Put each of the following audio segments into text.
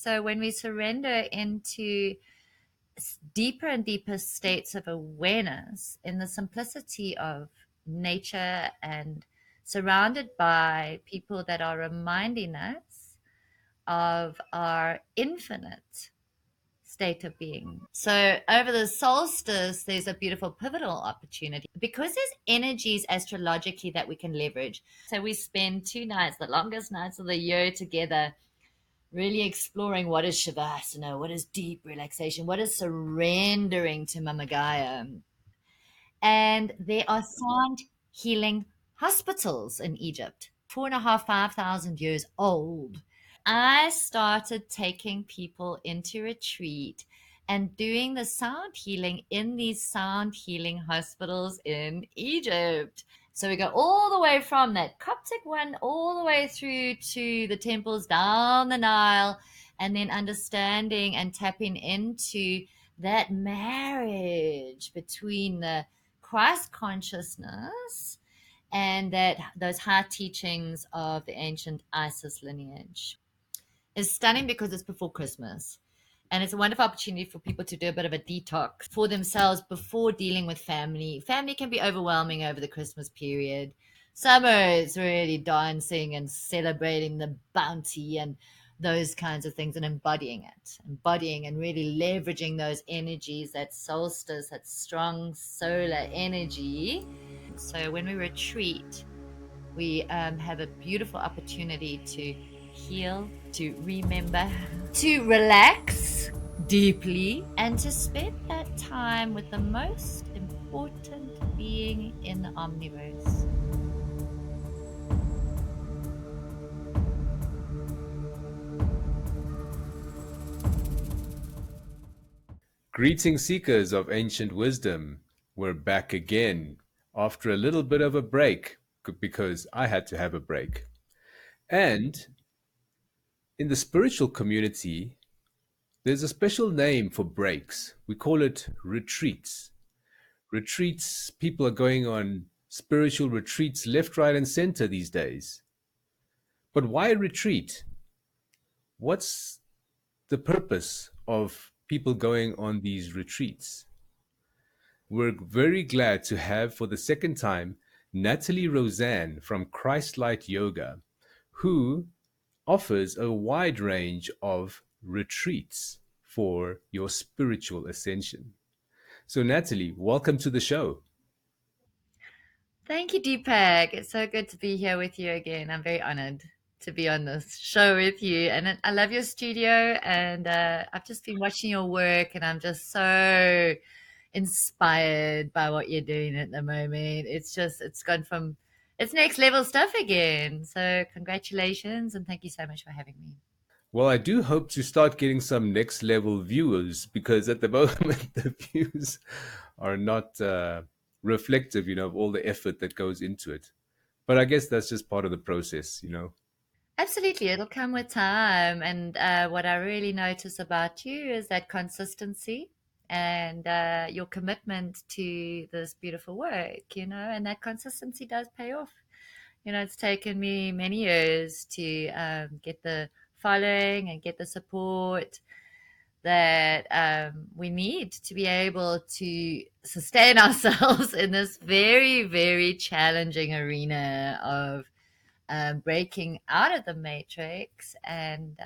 So when we surrender into deeper and deeper states of awareness in the simplicity of nature and surrounded by people that are reminding us of our infinite state of being. So over the solstice, there's a beautiful pivotal opportunity because there's energies astrologically that we can leverage. So we spend 2 nights, the longest nights of the year together, really exploring what is shavasana, what is deep relaxation, what is surrendering to Mama Gaia. And there are sound healing hospitals in Egypt, 4.5, 5,000 years old. I started taking people into retreat and doing the sound healing in these sound healing hospitals in Egypt. So we go all the way from that Coptic one all the way through to the temples down the Nile, and then understanding and tapping into that marriage between the Christ consciousness and that those high teachings of the ancient Isis lineage is stunning because it's before Christmas. And it's a wonderful opportunity for people to do a bit of a detox for themselves before dealing with family. Family can be overwhelming over the Christmas period. Summer is really dancing and celebrating the bounty and those kinds of things and embodying and really leveraging those energies, that solstice, that strong solar energy. So when we retreat, we have a beautiful opportunity to heal, to remember, to relax deeply, and to spend that time with the most important being in the omniverse. Greeting seekers of ancient wisdom. We're back again after a little bit of a break because I had to have a break. And in the spiritual community, there's a special name for breaks. We call it retreats. Retreats, people are going on spiritual retreats left, right, and center these days. But why retreat? What's the purpose of people going on these retreats? We're very glad to have for the second time Natalie Roseanne from Christlight Yoga, who offers a wide range of retreats for your spiritual ascension. So, Natalie, welcome to the show. Thank you, Deepak. It's so good to be here with you again. I'm very honored to be on this show with you. And I love your studio. And I've just been watching your work, and I'm just so inspired by what you're doing at the moment. It's gone from, it's next level stuff again. So, congratulations. And thank you so much for having me. Well, I do hope to start getting some next level viewers because at the moment the views are not reflective, of all the effort that goes into it. But I guess that's just part of the process. Absolutely, it'll come with time. And what I really notice about you is that consistency and your commitment to this beautiful work, and that consistency does pay off. It's taken me many years to get the following and get the support that we need to be able to sustain ourselves in this very, very challenging arena of breaking out of the matrix and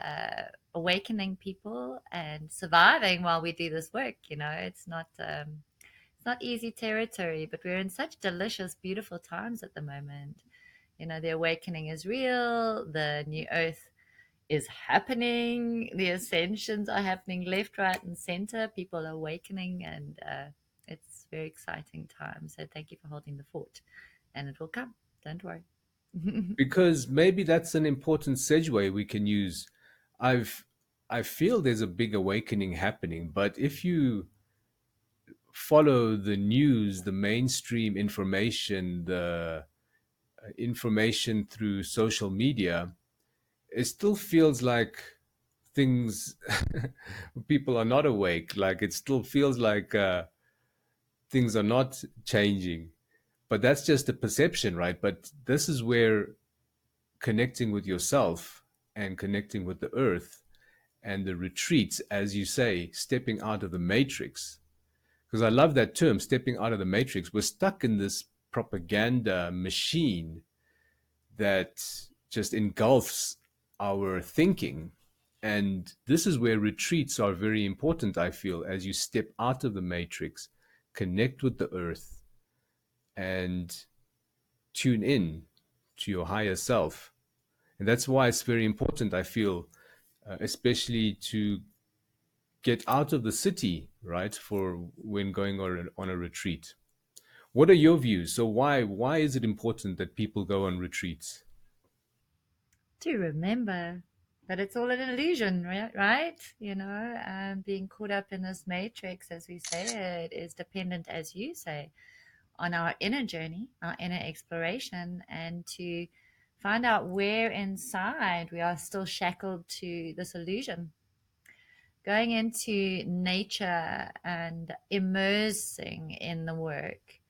awakening people and surviving while we do this work. It's not easy territory, but we're in such delicious, beautiful times at the moment. The awakening is real. The new earth is happening. The ascensions are happening left, right, and center. People are awakening, and it's very exciting time. So thank you for holding the fort, and it will come. Don't worry. Because maybe that's an important segue we can use. I've I feel there's a big awakening happening, but if you follow the news, the mainstream information, the information through social media, it still feels like things people are not awake. Like it still feels like things are not changing. But that's just a perception, right? But this is where connecting with yourself and connecting with the earth and the retreats, as you say, stepping out of the matrix. Because I love that term, stepping out of the matrix. We're stuck in this propaganda machine that just engulfs our thinking. And this is where retreats are very important, I feel, as you step out of the matrix, connect with the earth, and tune in to your higher self. And that's why it's very important, I feel, especially to get out of the city, right, for when going on a retreat. What are your views? So why is it important that people go on retreats? To remember that it's all an illusion, right? Being caught up in this matrix, as we say it, is dependent, as you say, on our inner journey, our inner exploration, and to find out where inside we are still shackled to this illusion. Going into nature and immersing in the work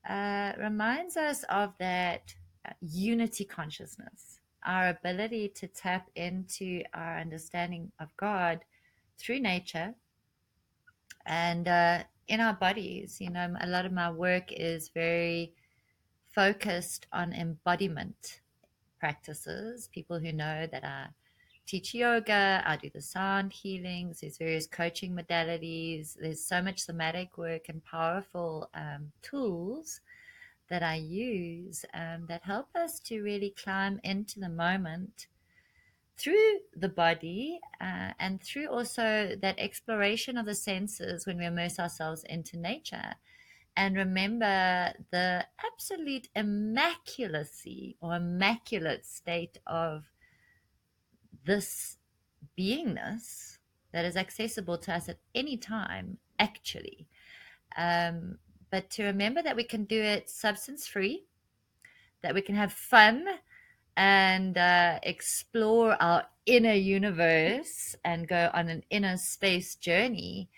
reminds us of that unity consciousness, our ability to tap into our understanding of God through nature and in our bodies. A lot of my work is very focused on embodiment practices. People who know that I teach yoga, I do the sound healings, there's various coaching modalities, there's so much somatic work and powerful tools that I use that help us to really climb into the moment through the body and through also that exploration of the senses when we immerse ourselves into nature and remember the absolute immaculacy or immaculate state of this beingness that is accessible to us at any time, actually. Um, but to remember that we can do it substance free, that we can have fun and explore our inner universe and go on an inner space journey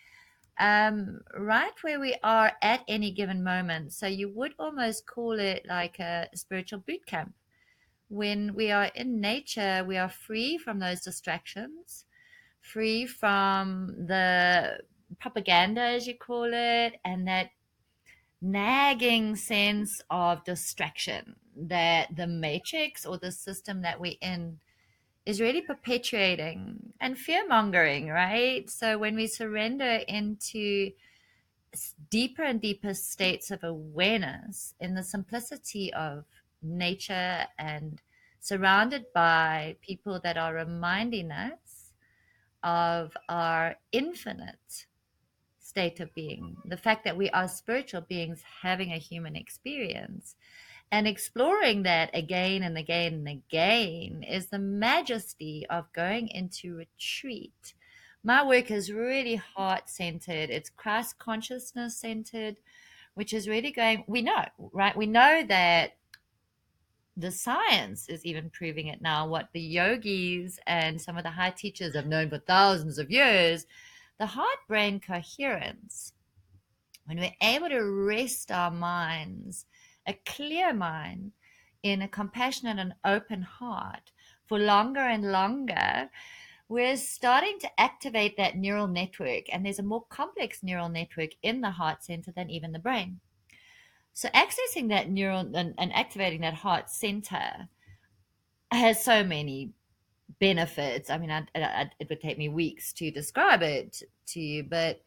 right where we are at any given moment. So you would almost call it like a spiritual boot camp. When we are in nature, we are free from those distractions, free from the propaganda, as you call it, and that nagging sense of distraction that the matrix or the system that we're in is really perpetuating and fear mongering, right? So when we surrender into deeper and deeper states of awareness in the simplicity of nature and surrounded by people that are reminding us of our infinite state of being, the fact that we are spiritual beings having a human experience. And exploring that again and again and again is the majesty of going into retreat. My work is really heart centered, it's Christ consciousness centered, which is really going, we know, right? We know that the science is even proving it now, what the yogis and some of the high teachers have known for thousands of years, the heart brain coherence. When we're able to rest our minds, a clear mind, in a compassionate and open heart for longer and longer, we're starting to activate that neural network. And there's a more complex neural network in the heart center than even the brain. So, accessing that neural and activating that heart center has so many benefits. I mean, it would take me weeks to describe it to you, but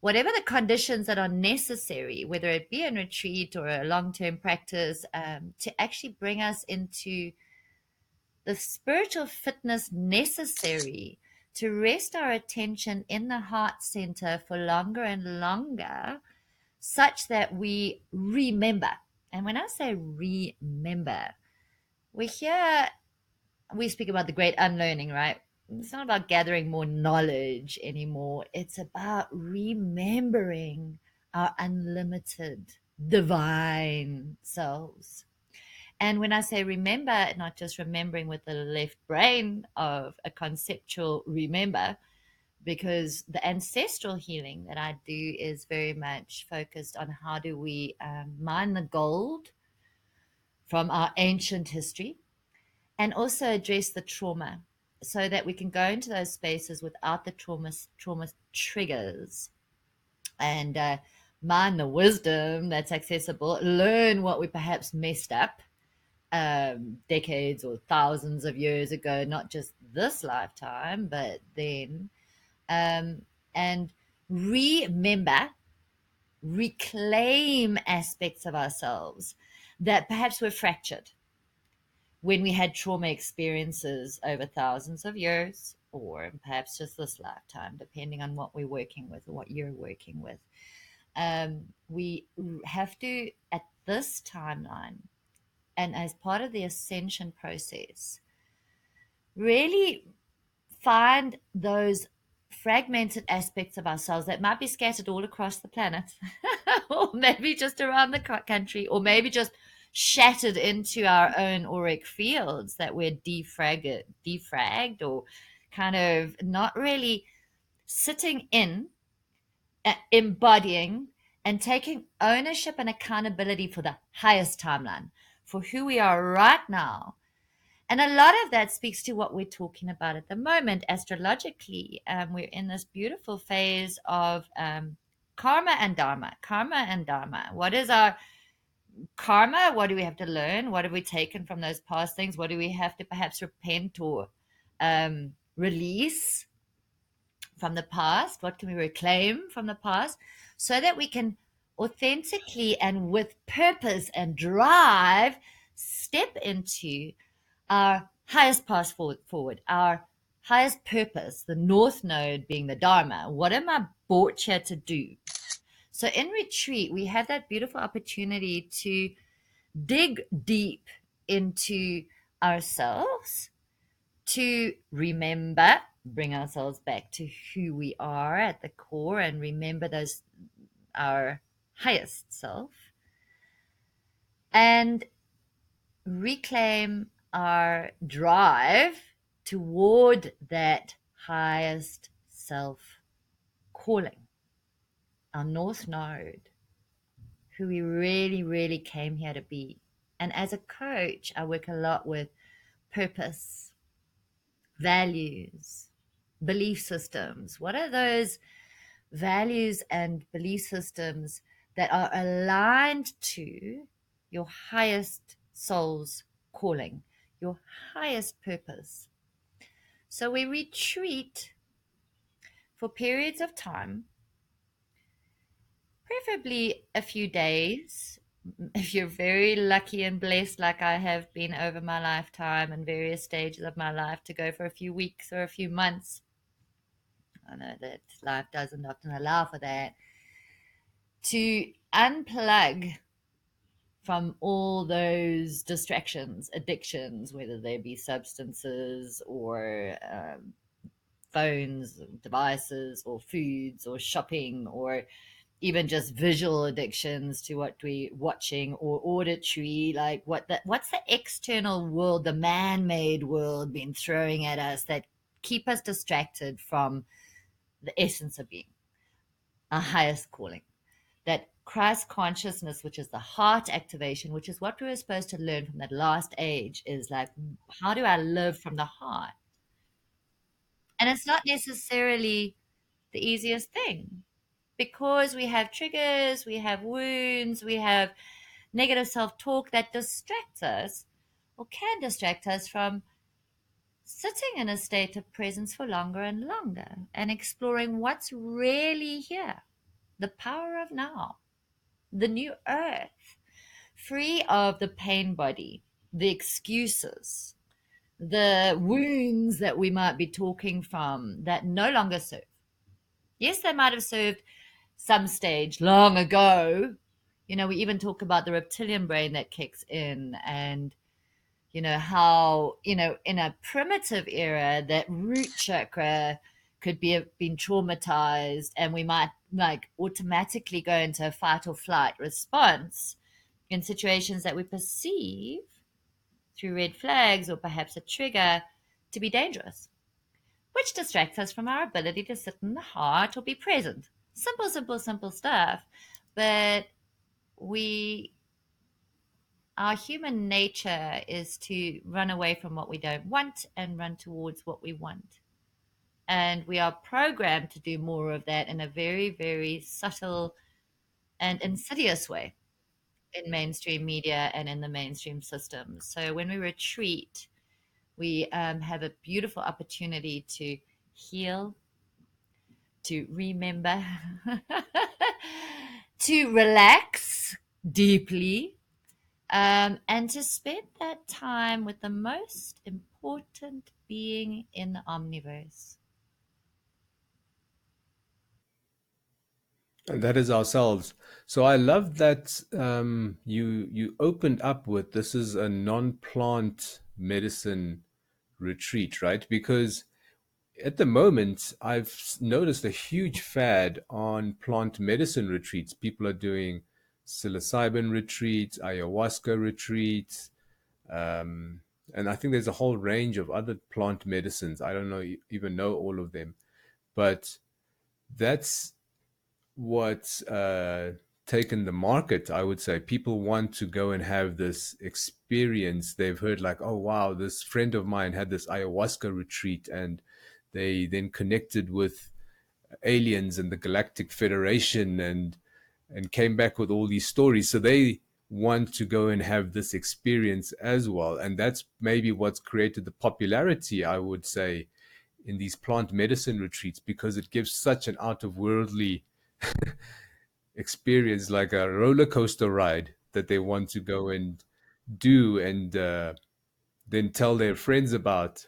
whatever the conditions that are necessary, whether it be a retreat or a long term practice, to actually bring us into the spiritual fitness necessary to rest our attention in the heart center for longer and longer, such that we remember. And when I say remember, we hear, we speak about the great unlearning, right? It's not about gathering more knowledge anymore. It's about remembering our unlimited divine selves. And when I say remember, not just remembering with the left brain of a conceptual remember, because the ancestral healing that I do is very much focused on how do we mine the gold from our ancient history and also address the trauma. so that we can go into those spaces without the trauma triggers, and mine the wisdom that's accessible, learn what we perhaps messed up decades or thousands of years ago, not just this lifetime, but then, um, and remember, reclaim aspects of ourselves that perhaps were fractured when we had trauma experiences over thousands of years, or perhaps just this lifetime, depending on what we're working with or what you're working with. We have to, at this timeline, and as part of the ascension process, really find those fragmented aspects of ourselves that might be scattered all across the planet, or maybe just around the country, or maybe just shattered into our own auric fields that we're defragged, or kind of not really sitting in, embodying, and taking ownership and accountability for the highest timeline, for who we are right now. And a lot of that speaks to what we're talking about at the moment. Astrologically, we're in this beautiful phase of karma and dharma. Karma and dharma. What is our karma? What do we have to learn? What have we taken from those past things? What do we have to perhaps repent or release from the past? What can we reclaim from the past so that we can authentically and with purpose and drive step into our highest path forward, our highest purpose, the north node being the Dharma. What am I brought here to do? So in retreat, we have that beautiful opportunity to dig deep into ourselves, to remember, bring ourselves back to who we are at the core, and remember those, our highest self, and reclaim our drive toward that highest self calling, our north node, who we really, really came here to be. And as a coach, I work a lot with purpose, values, belief systems. What are those values and belief systems that are aligned to your highest soul's calling, your highest purpose? So we retreat for periods of time, preferably a few days. If you're very lucky and blessed, like I have been over my lifetime and various stages of my life, to go for a few weeks or a few months. I know that life doesn't often allow for that. To unplug from all those distractions, addictions, whether they be substances or phones, devices, or foods, or shopping, or even just visual addictions to what we're watching, or auditory, like what's the external world, the man-made world, been throwing at us that keep us distracted from the essence of being, our highest calling, that Christ consciousness, which is the heart activation, which is what we were supposed to learn from that last age, is like, how do I live from the heart? And it's not necessarily the easiest thing, because we have triggers, we have wounds, we have negative self talk that distracts us, or can distract us from sitting in a state of presence for longer and longer and exploring what's really here, the power of now, the new earth, free of the pain body, the excuses, the wounds that we might be talking from that no longer serve. Yes, they might have served some stage long ago. You know, we even talk about the reptilian brain that kicks in, and, you know, how, you know, in a primitive era, that root chakra could be been traumatized, and we might like automatically go into a fight or flight response in situations that we perceive through red flags or perhaps a trigger to be dangerous, which distracts us from our ability to sit in the heart or be present. Simple, simple, simple stuff. But we our human nature is to run away from what we don't want and run towards what we want. And we are programmed to do more of that in a very, very subtle and insidious way in mainstream media and in the mainstream system. So when we retreat, we have a beautiful opportunity to heal, to remember, to relax deeply, and to spend that time with the most important being in the omniverse. And that is ourselves. So I love that you opened up with this is a non-plant medicine retreat, right? Because at the moment, I've noticed a huge fad on plant medicine retreats. People are doing psilocybin retreats, ayahuasca retreats, um, and I think there's a whole range of other plant medicines. I don't know even know all of them, but that's what's taken the market. I would say people want to go and have this experience. They've heard like, oh wow, this friend of mine had this ayahuasca retreat, and they then connected with aliens and the Galactic Federation, and came back with all these stories. So they want to go and have this experience as well, and that's maybe what's created the popularity, I would say, in these plant medicine retreats, because it gives such an out of worldly experience, like a roller coaster ride that they want to go and do, and then tell their friends about.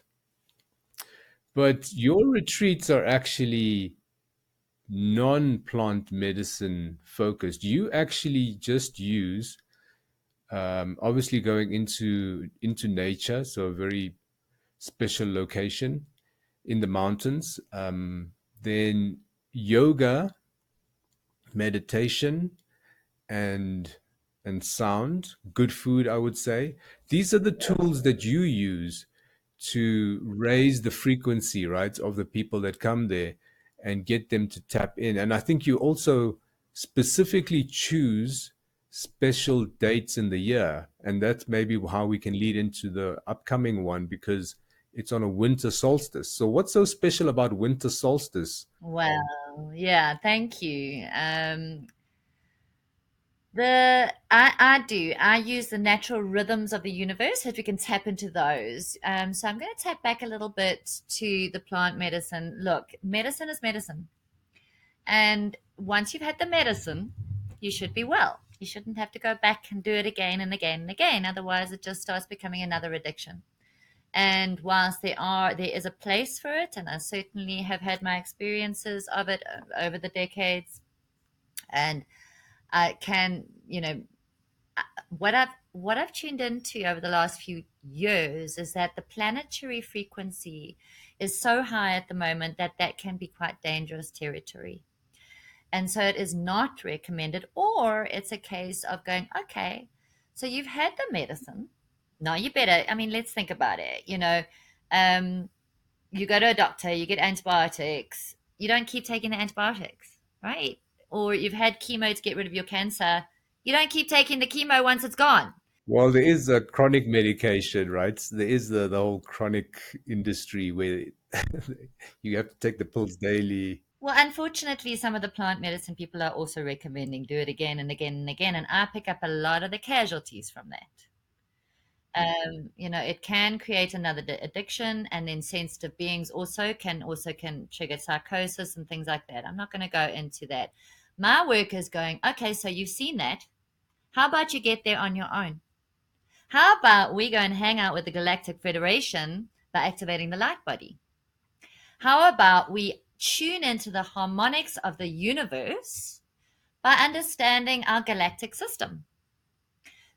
But your retreats are actually non-plant medicine focused. You actually just use, obviously going into nature, so a very special location in the mountains. Then yoga, meditation, and sound, good food, I would say. These are the tools that you use to raise the frequency, right, of the people that come there and get them to tap in. And I think you also specifically choose special dates in the year. And that's maybe how we can lead into the upcoming one, because it's on a winter solstice. So what's so special about winter solstice? Well, yeah, thank you. I use the natural rhythms of the universe if we can tap into those. So I'm going to tap back a little bit to the plant medicine. Look, medicine is medicine, and once you've had the medicine, you should be well. You shouldn't have to go back and do it again and again and again. Otherwise, it just starts becoming another addiction. And whilst there is a place for it, and I certainly have had my experiences of it over the decades, and I can, what I've tuned into over the last few years is that the planetary frequency is so high at the moment that that can be quite dangerous territory. And so it is not recommended, or it's a case of going, okay, so you've had the medicine. Now you better, I mean, let's think about it. Um, you go to a doctor, you get antibiotics, you don't keep taking the antibiotics, right? Or you've had chemo to get rid of your cancer, you don't keep taking the chemo once it's gone. Well, there is a chronic medication, right? There is the whole chronic industry where you have to take the pills daily. Well, unfortunately, some of the plant medicine people are also recommending do it again and again and again, and I pick up a lot of the casualties from that. It can create another addiction, and then sensitive beings also can trigger psychosis and things like that. I'm not going to go into that. My work is going, okay, so you've seen that. How about you get there on your own? How about we go and hang out with the Galactic Federation by activating the light body? How about we tune into the harmonics of the universe by understanding our galactic system?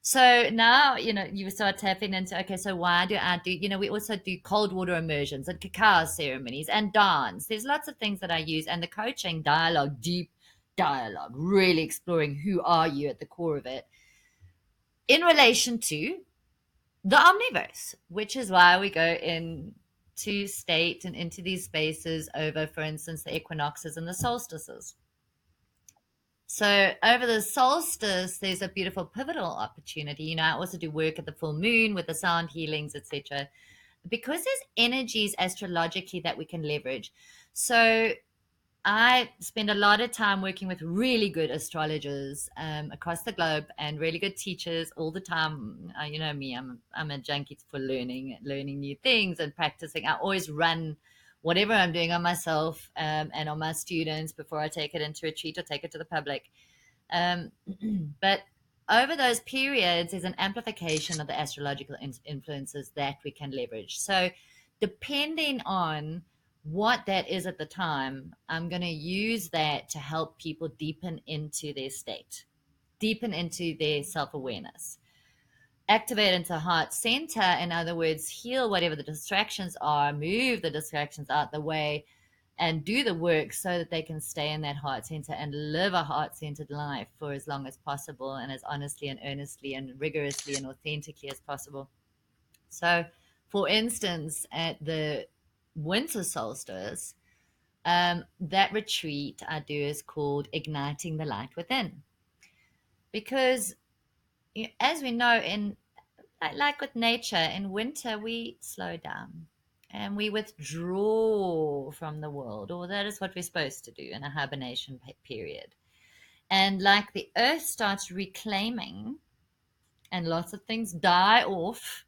So now, you start tapping into, okay, so why do I do, we also do cold water immersions and cacao ceremonies and dance. There's lots of things that I use, and the coaching dialogue, deep dialogue, really exploring who are you at the core of it in relation to the omniverse, which is why we go into state and into these spaces over, for instance, the equinoxes and the solstices. So over the solstice, there's a beautiful pivotal opportunity. I also do work at the full moon with the sound healings, etc. Because there's energies astrologically that we can leverage. So I spend a lot of time working with really good astrologers across the globe and really good teachers all the time. You know me, I'm a junkie for learning new things and practicing. I always run whatever I'm doing on myself and on my students before I take it into retreat or take it to the public. Um, but over those periods, there's an amplification of the astrological influences that we can leverage. So, depending on what that is at the time, I'm going to use that to help people deepen into their state, deepen into their self awareness, activate into heart center. In other words, heal whatever the distractions are, move the distractions out the way, and do the work so that they can stay in that heart center and live a heart centered life for as long as possible and as honestly and earnestly and rigorously and authentically as possible. So, for instance, at the winter solstice, that retreat I do is called Igniting the Light Within. Because as we know, in like with nature, in winter we slow down and we withdraw from the world, or that is what we're supposed to do in a hibernation period. And like the earth starts reclaiming, and lots of things die off,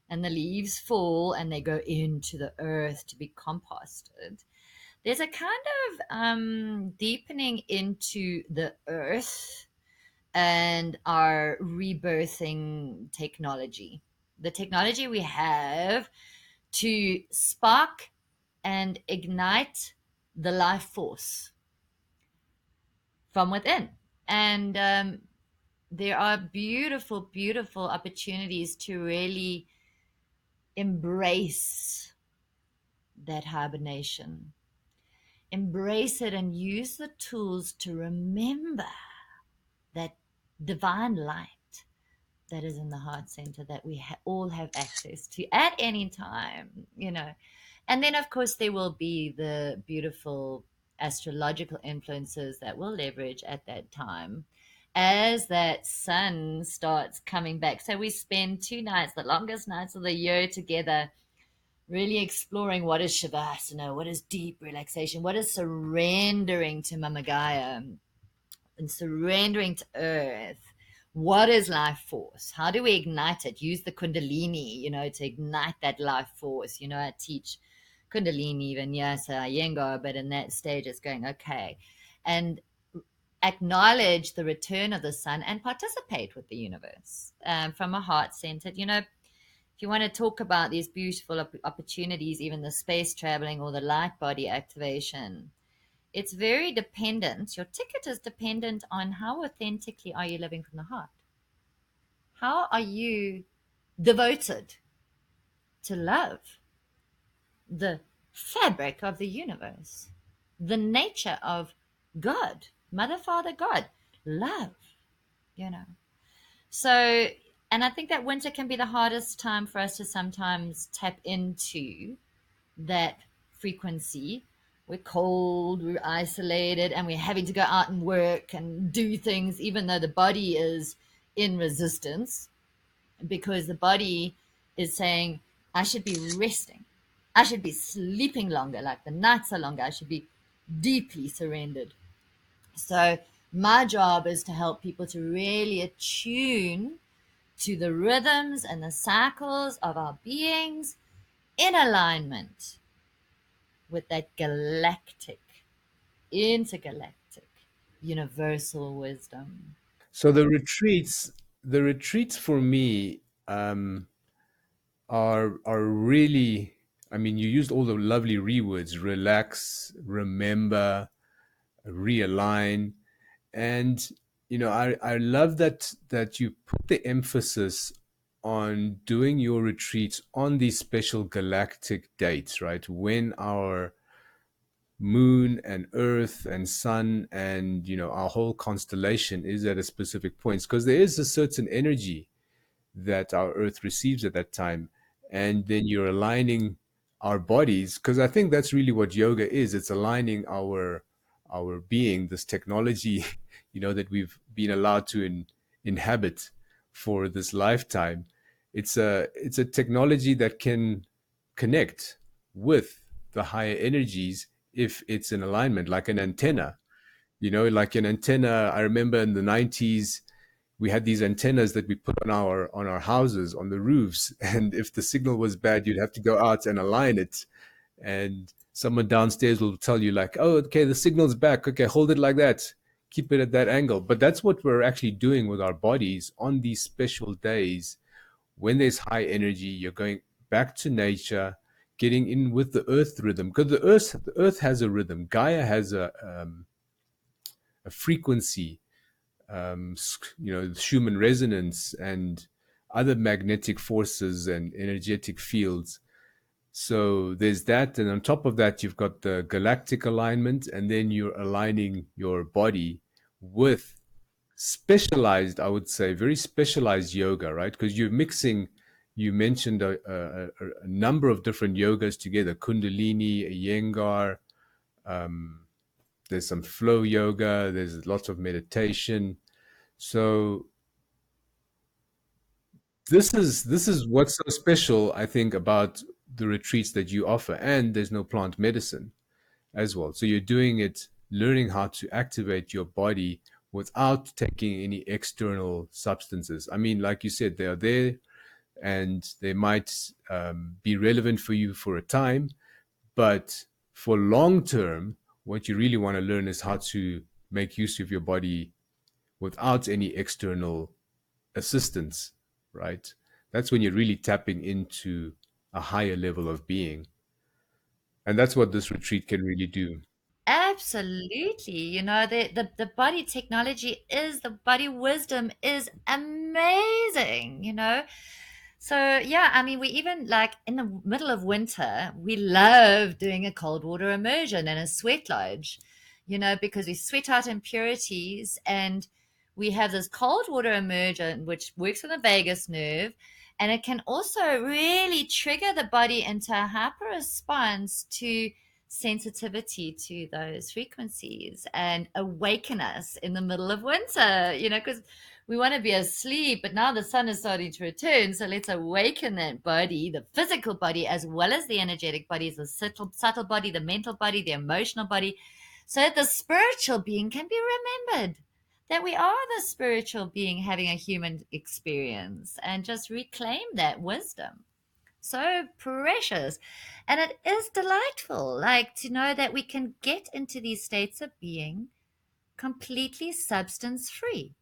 and the leaves fall and they go into the earth to be composted. There's a kind of deepening into the earth and our rebirthing technology. The technology we have to spark and ignite the life force from within. And there are beautiful, beautiful opportunities to really embrace that hibernation. Embrace it and use the tools to remember that divine light that is in the heart center that we all have access to at any time. And then, of course, there will be the beautiful astrological influences that we'll leverage at that time as that sun starts coming back. So we spend 2 nights, the longest nights of the year, together, really exploring what is Shavasana, what is deep relaxation, what is surrendering to Mama Gaia and surrendering to earth. What is life force? How do we ignite it? Use the Kundalini, to ignite that life force. I teach Kundalini, Vinyasa, Iyengar, but in that stage, it's going, okay. And acknowledge the return of the sun and participate with the universe from a heart centered. If you want to talk about these beautiful opportunities, even the space traveling or the light body activation, it's very dependent. Your ticket is dependent on how authentically are you living from the heart. How are you devoted to love, the fabric of the universe, the nature of God, Mother, Father, God, love, you know. So, and I think that winter can be the hardest time for us to sometimes tap into that frequency. We're cold, we're isolated, and we're having to go out and work and do things, even though the body is in resistance, because the body is saying, I should be resting. I should be sleeping longer, like the nights are longer. I should be deeply surrendered. So, my job is to help people to really attune to the rhythms and the cycles of our beings in alignment with that galactic, intergalactic, universal wisdom. So the retreats for me are really. I mean, you used all the lovely rewords: relax, remember, realign, and I love that you put the emphasis on doing your retreats on these special galactic dates, right? When our moon and earth and sun and our whole constellation is at a specific point, because there is a certain energy that our earth receives at that time, and then you're aligning our bodies, because I think that's really what yoga is. It's aligning our being, this technology, that we've been allowed to inhabit for this lifetime. It's a technology that can connect with the higher energies if it's in alignment, like an antenna. Like an antenna. I remember in the 90s, we had these antennas that we put on our houses, on the roofs, and if the signal was bad, you'd have to go out and align it, and someone downstairs will tell you, like, oh, okay, the signal's back, okay, hold it like that, keep it at that angle. But that's what we're actually doing with our bodies on these special days. When there's high energy, you're going back to nature, getting in with the earth rhythm, because the earth has a rhythm. Gaia has a frequency, Schumann resonance and other magnetic forces and energetic fields. So there's that. And on top of that, you've got the galactic alignment, and then you're aligning your body with specialized, I would say, very specialized yoga, right? Because you mentioned a number of different yogas together: Kundalini, Iyengar, there's some flow yoga, there's lots of meditation. So this is what's so special, I think, about the retreats that you offer. And there's no plant medicine as well. So you're doing it, learning how to activate your body without taking any external substances. I mean, like you said, they are there and they might be relevant for you for a time, but for long term, what you really want to learn is how to make use of your body without any external assistance, right? That's when you're really tapping into a higher level of being. And that's what this retreat can really do. Absolutely. The body technology is the body wisdom is amazing. So yeah, I mean, we even like in the middle of winter, we love doing a cold water immersion and a sweat lodge, because we sweat out impurities and we have this cold water immersion which works on the vagus nerve, and it can also really trigger the body into a hyper response to sensitivity to those frequencies and awaken us in the middle of winter, because we want to be asleep, but now the sun is starting to return. So let's awaken that body, the physical body, as well as the energetic bodies, the subtle body, the mental body, the emotional body, so that the spiritual being can be remembered. That we are the spiritual being having a human experience and just reclaim that wisdom. So precious. And it is delightful, like to know that we can get into these states of being completely substance free.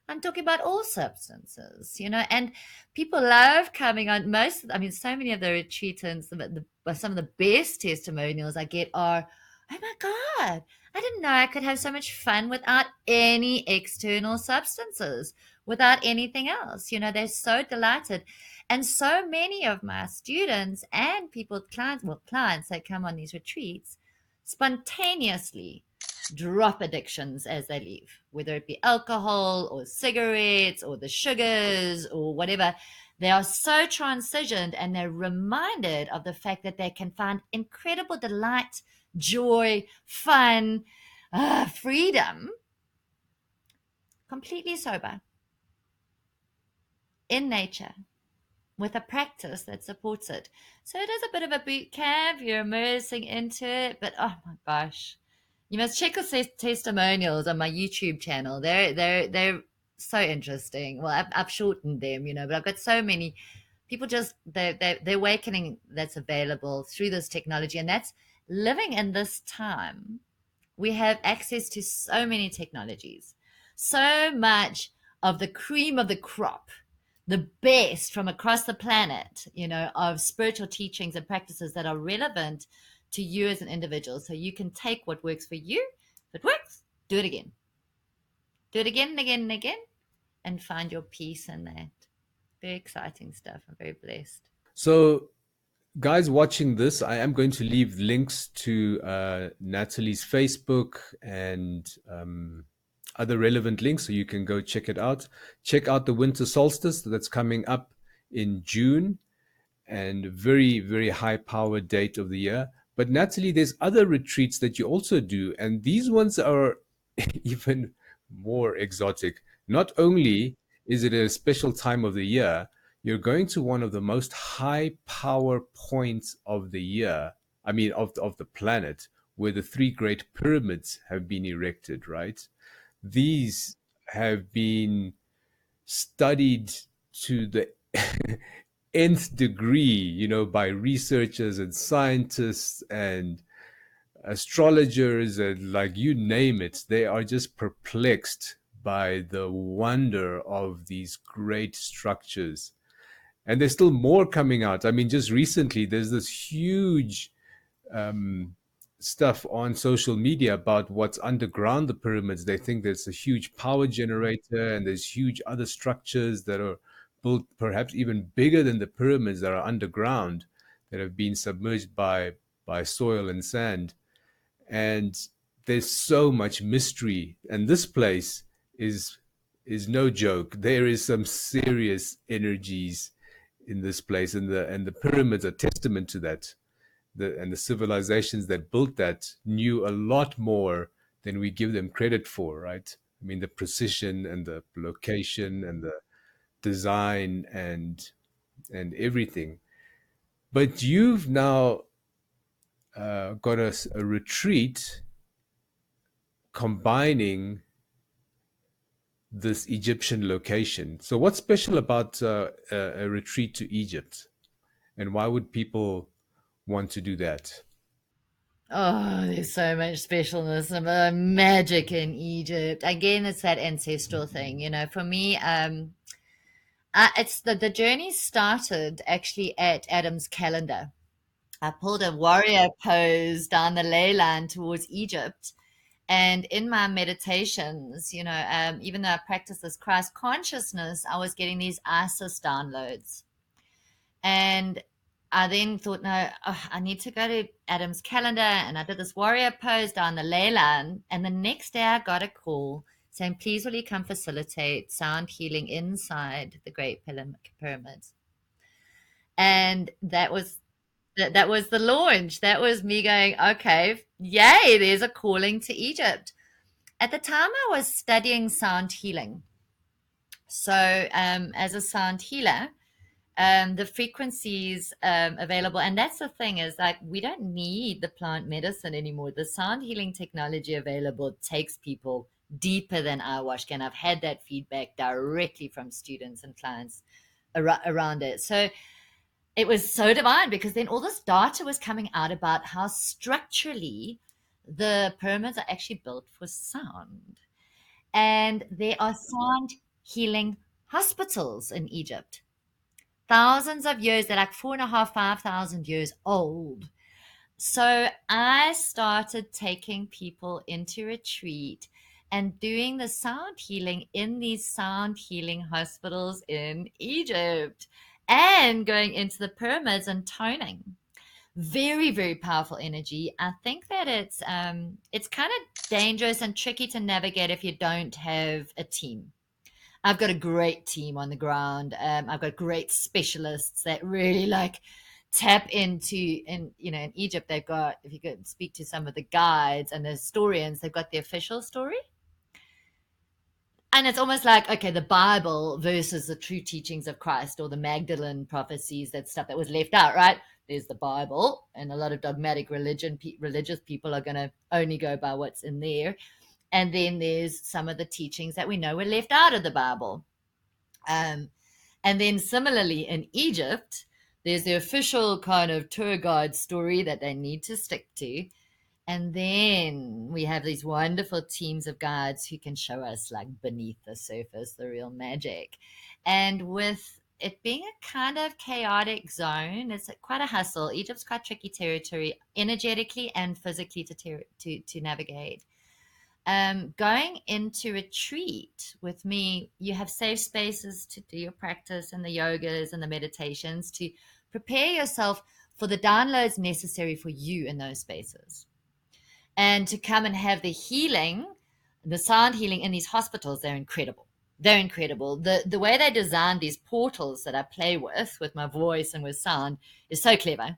I'm talking about all substances, and people love coming on. I mean, so many of the retreatants, some of the best testimonials I get are, oh my God, I didn't know I could have so much fun without any external substances, without anything else. They're so delighted. And so many of my students and clients that come on these retreats spontaneously drop addictions as they leave, whether it be alcohol or cigarettes or the sugars or whatever. They are so transitioned and they're reminded of the fact that they can find incredible delight, joy, fun, freedom, completely sober, in nature, with a practice that supports it. So it is a bit of a boot camp. You're immersing into it, but oh my gosh, you must check the testimonials on my YouTube channel. They're so interesting. Well, I've shortened them, but I've got so many people just the awakening that's available through this technology, and that's living in this time. We have access to so many technologies, so much of the cream of the crop, the best from across the planet, of spiritual teachings and practices that are relevant to you as an individual. So you can take what works for you. If it works, do it again. Do it again and again and again, and find your peace in that. Very exciting stuff. I'm very blessed. So, guys watching this, I am going to leave links to Natalie's Facebook and other relevant links so you can go check it out. Check out the winter solstice that's coming up in June, and very, very high power date of the year. But Natalie, there's other retreats that you also do, and these ones are even more exotic. Not only is it a special time of the year, you're going to one of the most high power points of the year, I mean, of the planet, where the three great pyramids have been erected, right? These have been studied to the nth degree, by researchers and scientists and astrologers and like you name it. They are just perplexed by the wonder of these great structures. And there's still more coming out. I mean, just recently, there's this huge um, stuff on social media about what's underground the pyramids. They think there's a huge power generator and there's huge other structures that are built perhaps even bigger than the pyramids that are underground, that have been submerged by soil and sand. And there's so much mystery. And this place is no joke. There is some serious energies in this place, and the pyramids are testament to that. And the civilizations that built that knew a lot more than we give them credit for, right? I mean, the precision and the location and the design and everything. But you've now got a retreat combining this Egyptian location. So, what's special about a retreat to Egypt, and why would people want to do that? Oh, there's so much specialness and magic in Egypt. Again, it's that ancestral thing. For me, it's the journey started actually at Adam's calendar. I pulled a warrior pose down the ley line towards Egypt. And in my meditations, even though I practice this Christ consciousness, I was getting these Isis downloads. And I then thought, no, I need to go to Adam's calendar. And I did this warrior pose down the ley line. And the next day I got a call saying, please will you come facilitate sound healing inside the Great Pyramids? And that was the launch. That was me going, okay, yay, there's a calling to Egypt. At the time, I was studying sound healing. So, as a sound healer, the frequencies available, and that's the thing is like we don't need the plant medicine anymore. The sound healing technology available takes people deeper than ayahuasca, and I've had that feedback directly from students and clients around it. So it was so divine because then all this data was coming out about how structurally the pyramids are actually built for sound. And there are sound healing hospitals in Egypt. Thousands of years, they're like 4.5, 5,000 years old. So I started taking people into retreat and doing the sound healing in these sound healing hospitals in Egypt and going into the pyramids and toning. Very, very powerful energy. I think that it's kind of dangerous and tricky to navigate if you don't have a team. I've got a great team on the ground. I've got great specialists that really like tap into, in Egypt they've got, if you could speak to some of the guides and the historians, they've got the official story. And it's almost like, okay, the Bible versus the true teachings of Christ or the Magdalene prophecies, that stuff that was left out, right? There's the Bible, and a lot of dogmatic religious people are going to only go by what's in there. And then there's some of the teachings that we know were left out of the Bible. And then similarly in Egypt, there's the official kind of tour guide story that they need to stick to. And then we have these wonderful teams of guides who can show us like beneath the surface, the real magic. And with it being a kind of chaotic zone, it's quite a hustle. Egypt's quite tricky territory, energetically and physically to navigate. Going into retreat with me, you have safe spaces to do your practice and the yogas and the meditations to prepare yourself for the downloads necessary for you in those spaces. And to come and have the healing, the sound healing in these hospitals, they're incredible. They're incredible. The way they designed these portals that I play with my voice and with sound is so clever.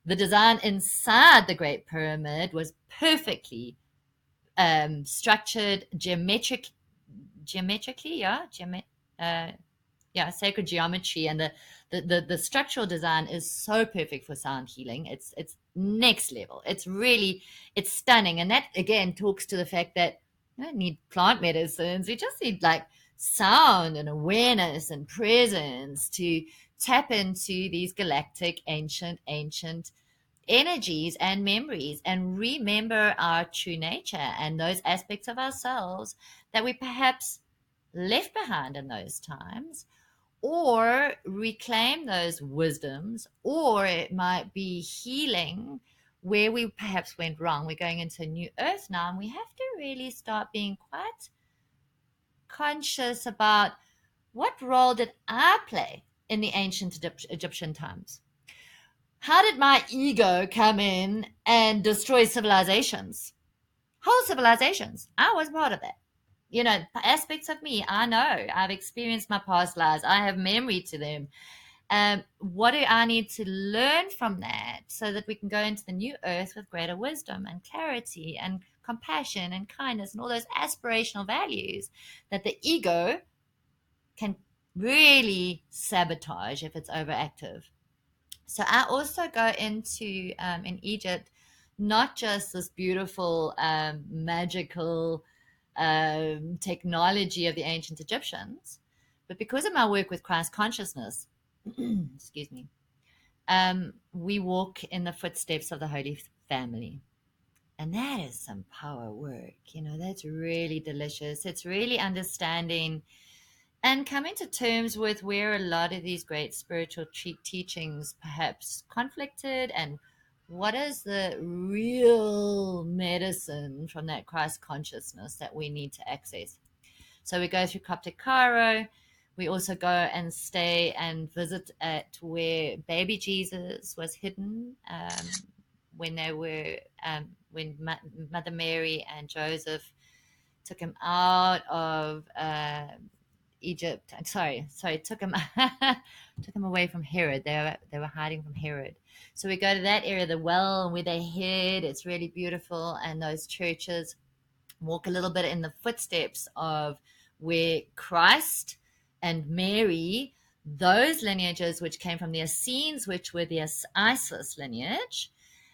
the design inside the Great Pyramid was perfectly structured geometrically, sacred geometry, and the structural design is so perfect for sound healing. It's next level. It's stunning, and that again talks to the fact that you don't need plant medicines. We just need like sound and awareness and presence to tap into these galactic ancient energies and memories and remember our true nature and those aspects of ourselves that we perhaps left behind in those times, or reclaim those wisdoms, or it might be healing where we perhaps went wrong. We're going into a new earth now, and we have to really start being quite conscious about what role did I play in the ancient Egyptian times. How did my ego come in and destroy civilizations? Whole civilizations. I was part of that. You know, aspects of me, I know. I've experienced my past lives. I have memory to them. What do I need to learn from that so that we can go into the new earth with greater wisdom and clarity and compassion and kindness and all those aspirational values that the ego can really sabotage if it's overactive. So I also go into in Egypt, not just this beautiful magical technology of the ancient Egyptians, but because of my work with Christ consciousness, excuse me, we walk in the footsteps of the Holy Family. And that is some power work. You know, that's really delicious. It's really understanding and coming to terms with where a lot of these great spiritual teachings perhaps conflicted, and what is the real medicine from that Christ consciousness that we need to access. So we go through Coptic Cairo. We also go and stay and visit at where baby Jesus was hidden when they were when Mother Mary and Joseph took him out of Egypt. Took him took him away from Herod. They were hiding from Herod. So we go to that area, the well where they hid. It's really beautiful, and those churches. Walk a little bit in the footsteps of where Christ and Mary, those lineages which came from the Essenes, which were the Isis lineage.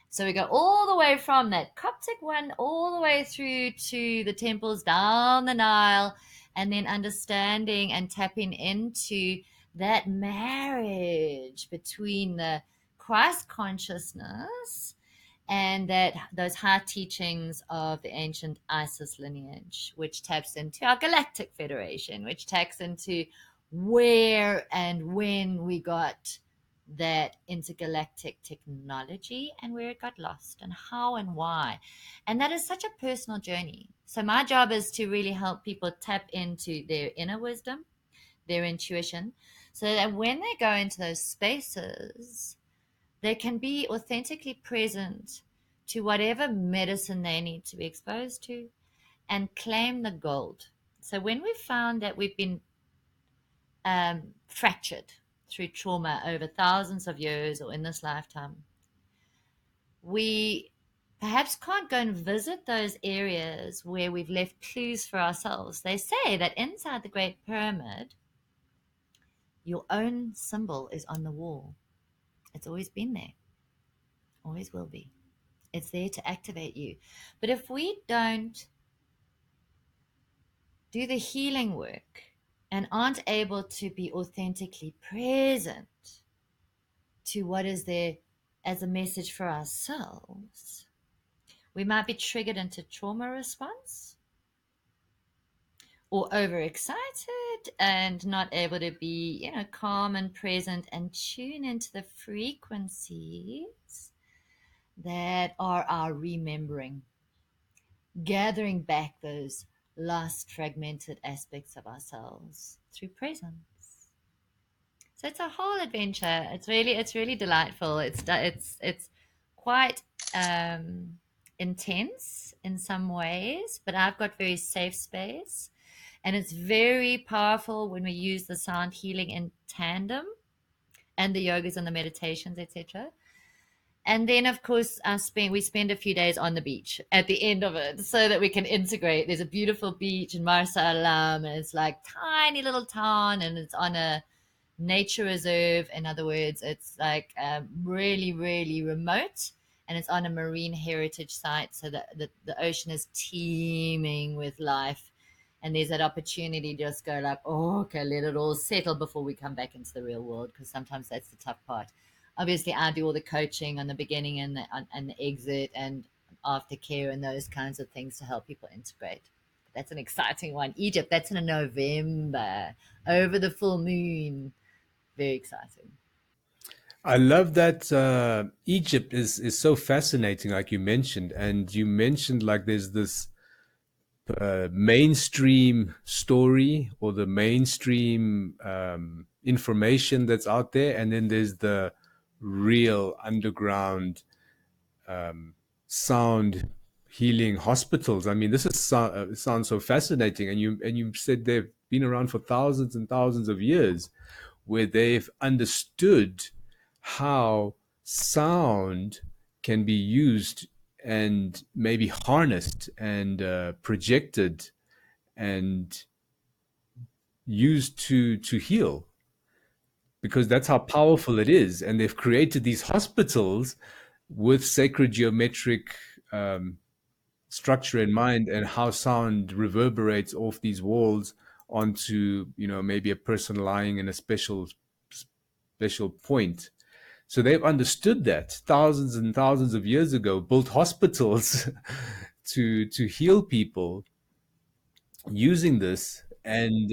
So we go all the way from that Coptic one all the way through to the temples down the Nile, and then understanding and tapping into that marriage between the Christ consciousness and that those high teachings of the ancient Isis lineage, which taps into our galactic federation, which taps into where and when we got that intergalactic technology and where it got lost and how and why. And that is such a personal journey. So my job is to really help people tap into their inner wisdom, their intuition, so that when they go into those spaces, they can be authentically present to whatever medicine they need to be exposed to and claim the gold. So when we've found that we've been fractured through trauma over thousands of years or in this lifetime, we perhaps can't go and visit those areas where we've left clues for ourselves. They say that inside the Great Pyramid, your own symbol is on the wall. It's always been there, always will be. It's there to activate you. But if we don't do the healing work and aren't able to be authentically present to what is there as a message for ourselves, we might be triggered into trauma response or overexcited and not able to be, calm and present and tune into the frequencies that are our remembering, gathering back those lost fragmented aspects of ourselves through presence. So it's a whole adventure. It's really delightful. It's quite intense in some ways, but I've got very safe space, and it's very powerful when we use the sound healing in tandem and the yogas and the meditations, etc. And then of course we spend a few days on the beach at the end of it so that we can integrate. There's a beautiful beach in Marsa Alam, and it's like tiny little town, and it's on a nature reserve. In other words, it's like really, really remote, and it's on a marine heritage site. So the ocean is teeming with life. And there's that opportunity to just go like, oh, okay, let it all settle before we come back into the real world, because sometimes that's the tough part. Obviously, I do all the coaching on the beginning and the exit and aftercare and those kinds of things to help people integrate. That's an exciting one. Egypt, that's in November, over the full moon. Very exciting. I love that Egypt is so fascinating, like you mentioned, and you mentioned like there's this mainstream story or the mainstream information that's out there, and then there's the real underground sound healing hospitals. I mean, this is sounds so fascinating, and you said they've been around for thousands and thousands of years, where they've understood how sound can be used and maybe harnessed and projected and used to heal, because that's how powerful it is. And they've created these hospitals with sacred geometric um, structure in mind, and how sound reverberates off these walls onto, maybe a person lying in a special point. So they've understood that thousands and thousands of years ago, built hospitals to heal people using this. And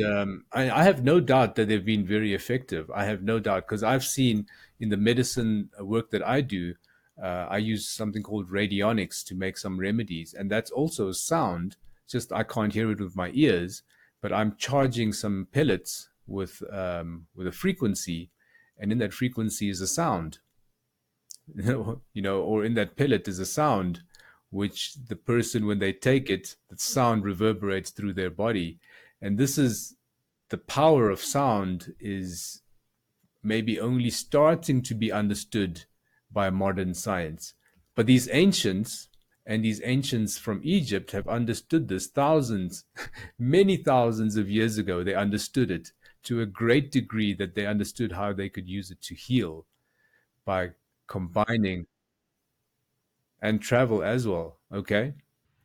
I have no doubt that they've been very effective. I have no doubt, because I've seen in the medicine work that I do, I use something called radionics to make some remedies, and that's also sound. Just I can't hear it with my ears, but I'm charging some pellets with a frequency, and in that frequency is a sound, or in that pellet is a sound, which the person, when they take it, the sound reverberates through their body. And this is the power of sound, is maybe only starting to be understood by modern science. But these ancients from Egypt have understood this thousands, many thousands of years ago. They understood it to a great degree, that they understood how they could use it to heal by combining and travel as well. Okay.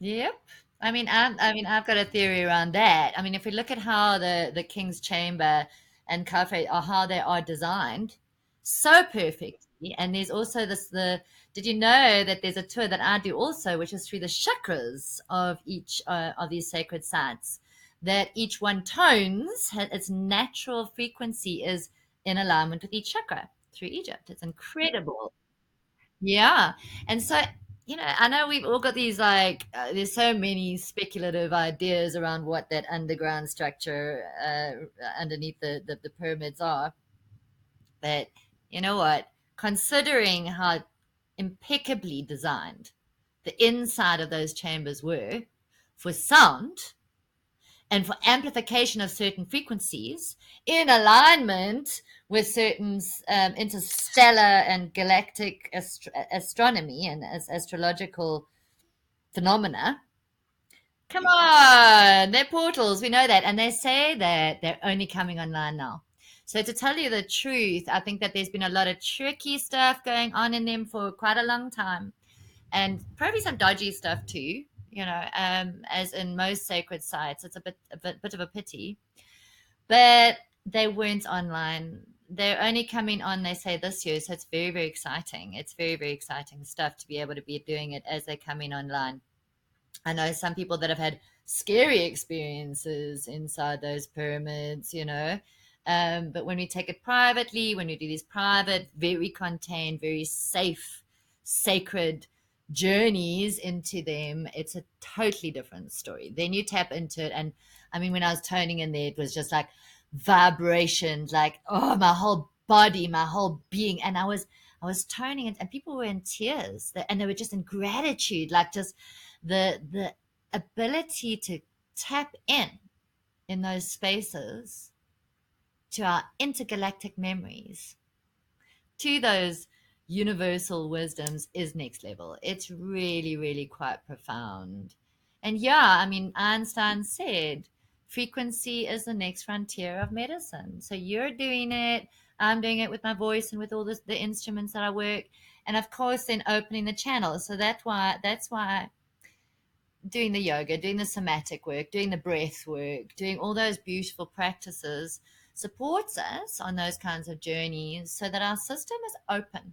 Yep. I've got a theory around that. I mean, if we look at how the King's Chamber and Cafe are how they are designed, so perfectly. And there's also the. Did you know that there's a tour that I do also, which is through the chakras of each of these sacred sites, that each one tones its natural frequency is in alignment with each chakra through Egypt. It's incredible. Yeah. And so, I know we've all got these like, there's so many speculative ideas around what that underground structure underneath the pyramids are. But you know what? Considering how impeccably designed the inside of those chambers were for sound, and for amplification of certain frequencies in alignment with certain interstellar and galactic astronomy and astrological phenomena. Come on, they're portals. We know that. And they say that they're only coming online now. So, to tell you the truth, I think that there's been a lot of tricky stuff going on in them for quite a long time, and probably some dodgy stuff too. As in most sacred sites, it's a bit of a pity, but they weren't online. They're only coming on, they say, this year, so it's very, very exciting. It's very, very exciting stuff to be able to be doing it as they're coming online. I know some people that have had scary experiences inside those pyramids, but when we take it privately, when we do these private, very contained, very safe, sacred journeys into them, it's a totally different story. Then you tap into it. And I mean, when I was toning in there, it was just like vibrations, like, oh, my whole body, my whole being. And I was toning it, and people were in tears, and they were just in gratitude, like just the ability to tap in those spaces to our intergalactic memories, to those universal wisdoms is next level. It's really, really quite profound. And yeah, I mean, Einstein said frequency is the next frontier of medicine. So you're doing it, I'm doing it with my voice and with all the instruments that I work. And of course, then opening the channels. So that's why doing the yoga, doing the somatic work, doing the breath work, doing all those beautiful practices supports us on those kinds of journeys so that our system is open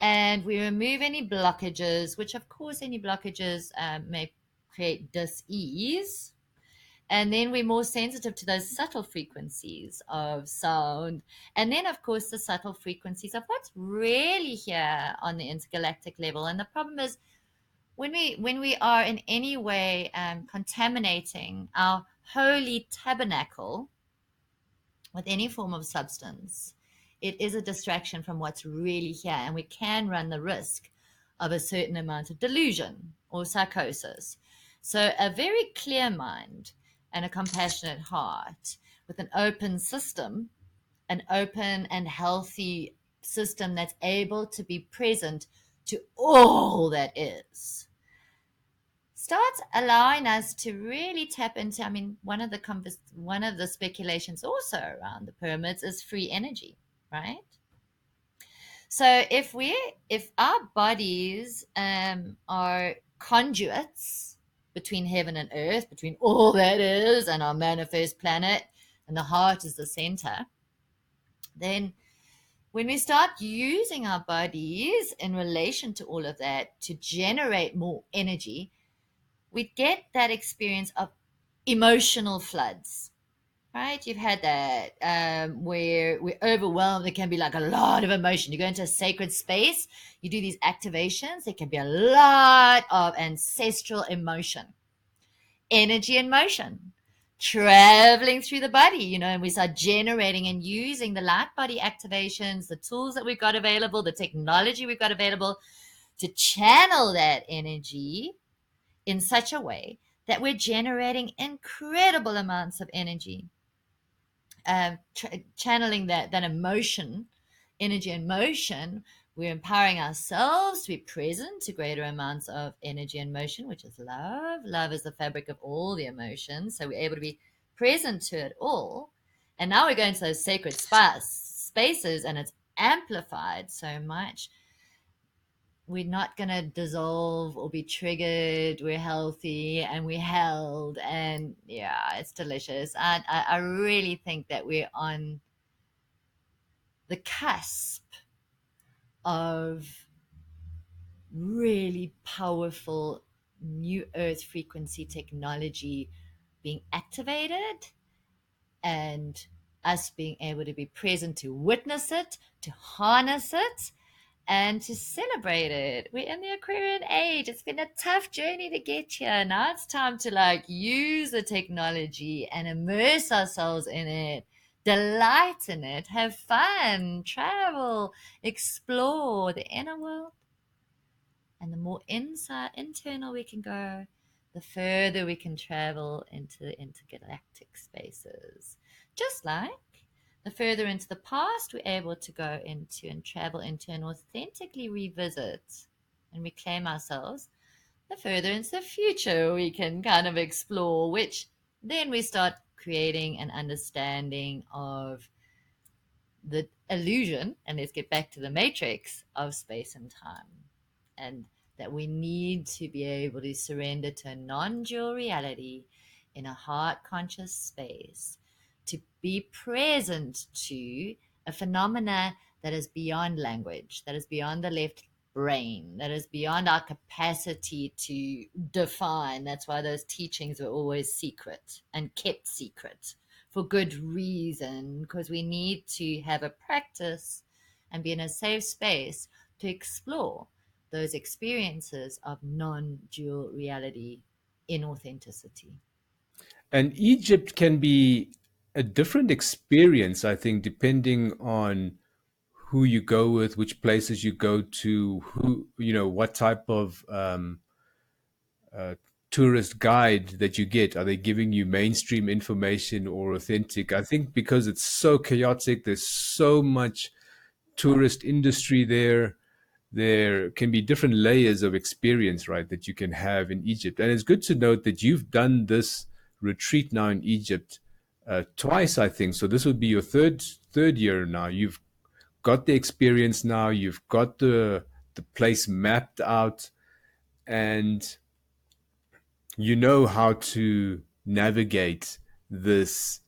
and we remove any blockages, which of course any blockages may create dis-ease. And then we're more sensitive to those subtle frequencies of sound. And then, of course, the subtle frequencies of what's really here on the intergalactic level. And the problem is when we are in any way contaminating our holy tabernacle with any form of substance, it is a distraction from what's really here, and we can run the risk of a certain amount of delusion or psychosis. So, a very clear mind and a compassionate heart with an open system, an open and healthy system that's able to be present to all that is, starts allowing us to really tap into. I mean, one of the speculations also around the pyramids is free energy, right? So if our bodies are conduits between heaven and earth, between all that is and our manifest planet, and the heart is the center, then when we start using our bodies in relation to all of that to generate more energy, we get that experience of emotional floods, right? You've had that where we're overwhelmed. There can be like a lot of emotion. You go into a sacred space, you do these activations, there can be a lot of ancestral emotion, energy and motion traveling through the body, and we start generating and using the light body activations, the tools that we've got available, the technology we've got available to channel that energy in such a way that we're generating incredible amounts of energy, channeling that emotion, energy and motion. We're empowering ourselves to be present to greater amounts of energy and motion, which is love. Love is the fabric of all the emotions. So we're able to be present to it all. And now we're going to those sacred spaces, and it's amplified so much. We're not going to dissolve or be triggered. We're healthy and we're held. And yeah, it's delicious. I really think that we're on the cusp of really powerful new earth frequency technology being activated, and us being able to be present to witness it, to harness it, and to celebrate it. We're in the Aquarian age. It's been a tough journey to get here. Now it's time to use the technology and immerse ourselves in it, delight in it, have fun, travel, explore the inner world. And the more internal we can go, the further we can travel into the intergalactic spaces. Just like the further into the past we're able to go into and travel into and authentically revisit and reclaim ourselves, the further into the future we can kind of explore, which then we start creating an understanding of the illusion, and let's get back to the matrix of space and time, and that we need to be able to surrender to a non-dual reality in a heart conscious space, to be present to a phenomena that is beyond language, that is beyond the left brain, that is beyond our capacity to define. That's why those teachings were always secret and kept secret for good reason, because we need to have a practice and be in a safe space to explore those experiences of non-dual reality in authenticity. And Egypt can be a different experience, I think, depending on who you go with, which places you go to, what type of uh, tourist guide that you get. Are they giving you mainstream information or authentic? I think because it's so chaotic, there's so much tourist industry there. there can be different layers of experience, right, that you can have in Egypt. And it's good to note that you've done this retreat now in Egypt twice, I think. So this would be your third year now. You've got the experience now. You've got the place mapped out, and you know how to navigate this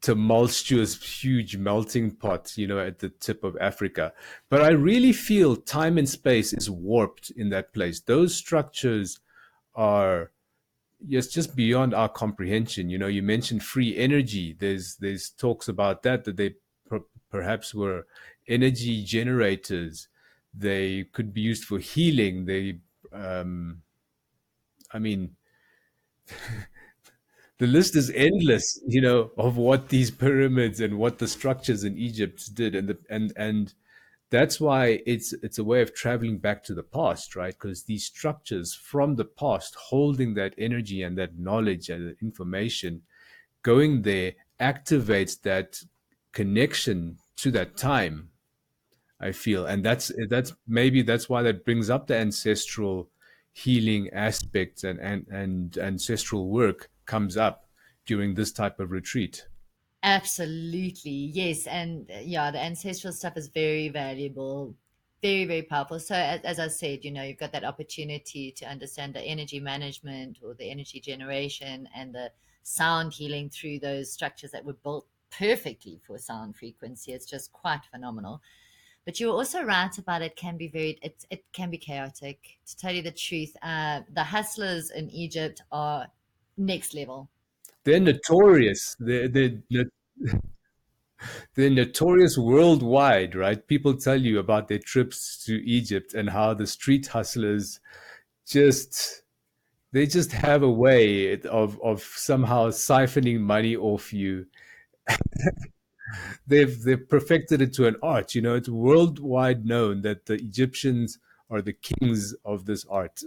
tumultuous, huge melting pot, at the tip of Africa. But I really feel time and space is warped in that place. Those structures are, yes, just beyond our comprehension. You mentioned free energy. There's talks about that they perhaps were energy generators. They could be used for healing. Um, I mean, the list is endless, of what these pyramids and what the structures in Egypt did, and that's why it's a way of traveling back to the past, right? Because these structures from the past, holding that energy and that knowledge and that information, going there activates that connection to that time. I feel, and that's why that brings up the ancestral healing aspects, and ancestral work comes up during this type of retreat. Absolutely, yes, and yeah, the ancestral stuff is very valuable, very, very powerful. So, as I said, you've got that opportunity to understand the energy management or the energy generation and the sound healing through those structures that were built perfectly for sound frequency. It's just quite phenomenal. But you're also right about it can be chaotic. To tell you the truth, the hustlers in Egypt are next level. They're notorious. They're notorious worldwide, right? People tell you about their trips to Egypt and how the street hustlers just they just have a way of somehow siphoning money off you. They've perfected it to an art. It's worldwide known that the Egyptians are the kings of this art.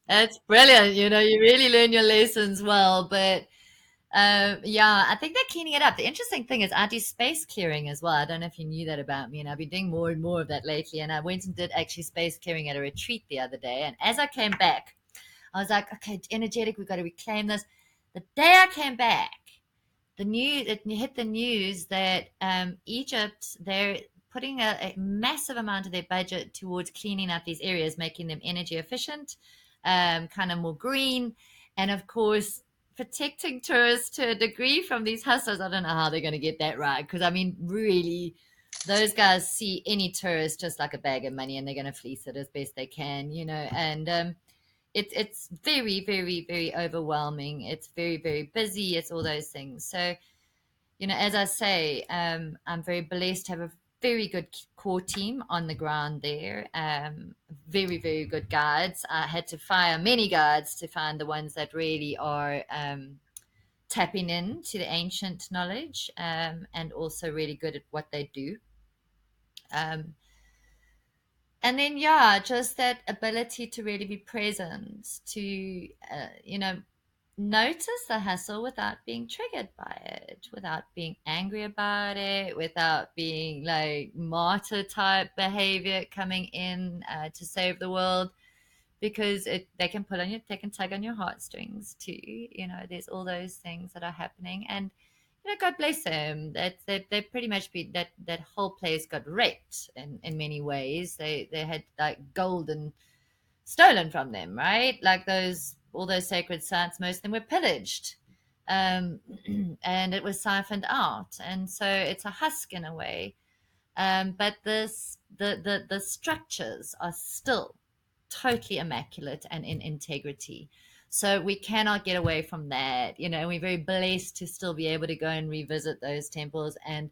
That's brilliant. You really learn your lessons well. But yeah, I think they're cleaning it up. The interesting thing is I do space clearing as well. I don't know if you knew that about me, and I've been doing more and more of that lately. And I went and did actually space clearing at a retreat the other day. And as I came back, I was like, okay, energetic, we've got to reclaim this. The day I came back, it hit the news that Egypt, they're putting a massive amount of their budget towards cleaning up these areas, making them energy efficient, kind of more green, and of course protecting tourists to a degree from these hustlers. I don't know how they're going to get that right, because I mean, really, those guys see any tourist just like a bag of money, and they're going to fleece it as best they can, and it's very, very, very overwhelming. It's very, very busy. It's all those things. So, as I say, I'm very blessed to have a very good core team on the ground there. Very, very good guides. I had to fire many guides to find the ones that really are tapping in to the ancient knowledge, and also really good at what they do. Um, and then, yeah, just that ability to really be present, to notice the hustle without being triggered by it, without being angry about it, without being like martyr type behavior coming in to save the world, because they can tug on your heartstrings too. There's all those things that are happening, and God bless them. They pretty much be that whole place got raped in many ways. They had like golden stolen from them, right? Like those all those sacred sites, most of them were pillaged, um, and it was siphoned out, and so it's a husk in a way. But the structures are still totally immaculate and in integrity. So we cannot get away from that. We're very blessed to still be able to go and revisit those temples and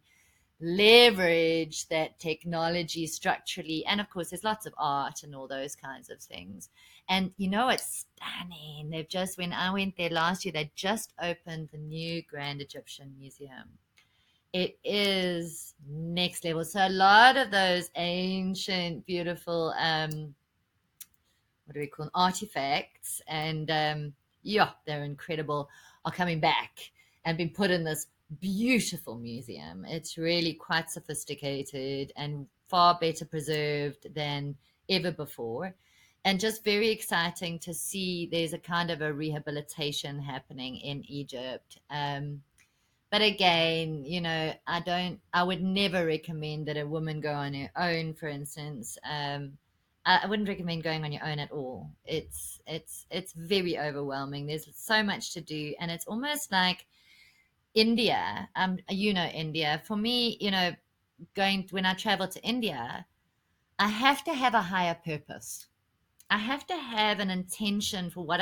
leverage that technology structurally. And of course, there's lots of art and all those kinds of things. And it's stunning. When I went there last year, they just opened the new Grand Egyptian Museum. It is next level. So a lot of those ancient, beautiful, what do we call them, artifacts, and yeah, they're incredible, are coming back and been put in this beautiful museum. It's really quite sophisticated and far better preserved than ever before. And just very exciting to see there's a kind of a rehabilitation happening in Egypt. But again, I would never recommend that a woman go on her own, for instance. I wouldn't recommend going on your own at all. It's very overwhelming. There's so much to do, and it's almost like India. India. For me, going when I travel to India, I have to have a higher purpose. I have to have an intention for what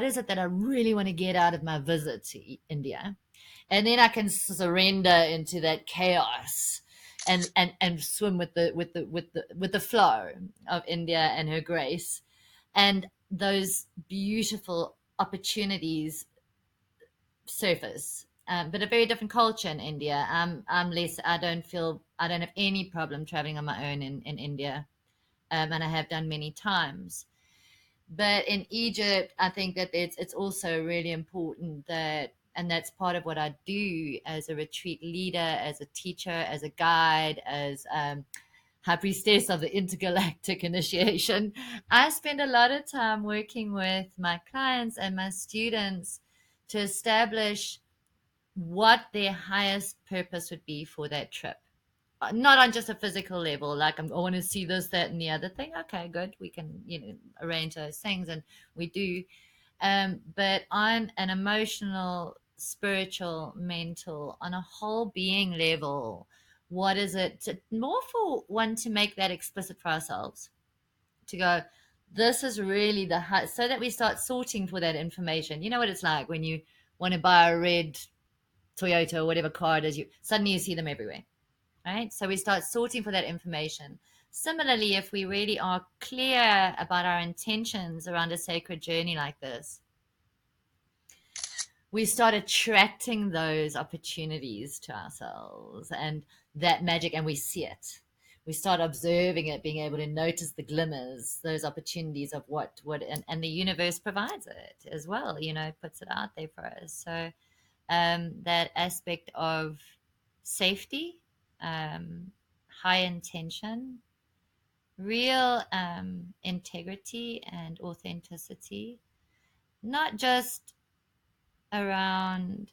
is it that I really want to get out of my visit to India, and then I can surrender into that chaos and swim with the flow of India and her grace, and those beautiful opportunities surface. But a very different culture in India. I'm less. I don't have any problem traveling on my own in India, and I have done many times. But in Egypt, I think that it's also really important that, and that's part of what I do as a retreat leader, as a teacher, as a guide, as high priestess of the intergalactic initiation. I spend a lot of time working with my clients and my students to establish what their highest purpose would be for that trip. Not on just a physical level, like I want to see this, that, and the other thing. Okay, good. We can, arrange those things, and we do. But on an emotional, spiritual, mental, on a whole being level, what is it more for one to make that explicit for ourselves? To go, this is really the high, so that we start sorting for that information. You know what it's like when you want to buy a red Toyota or whatever car it is, you suddenly you see them everywhere, right? So we start sorting for that information. Similarly, if we really are clear about our intentions around a sacred journey like this, we start attracting those opportunities to ourselves and that magic, and we see it. We start observing it, being able to notice the glimmers, those opportunities of and the universe provides it as well, puts it out there for us. So that aspect of safety, high intention, real integrity and authenticity, not just around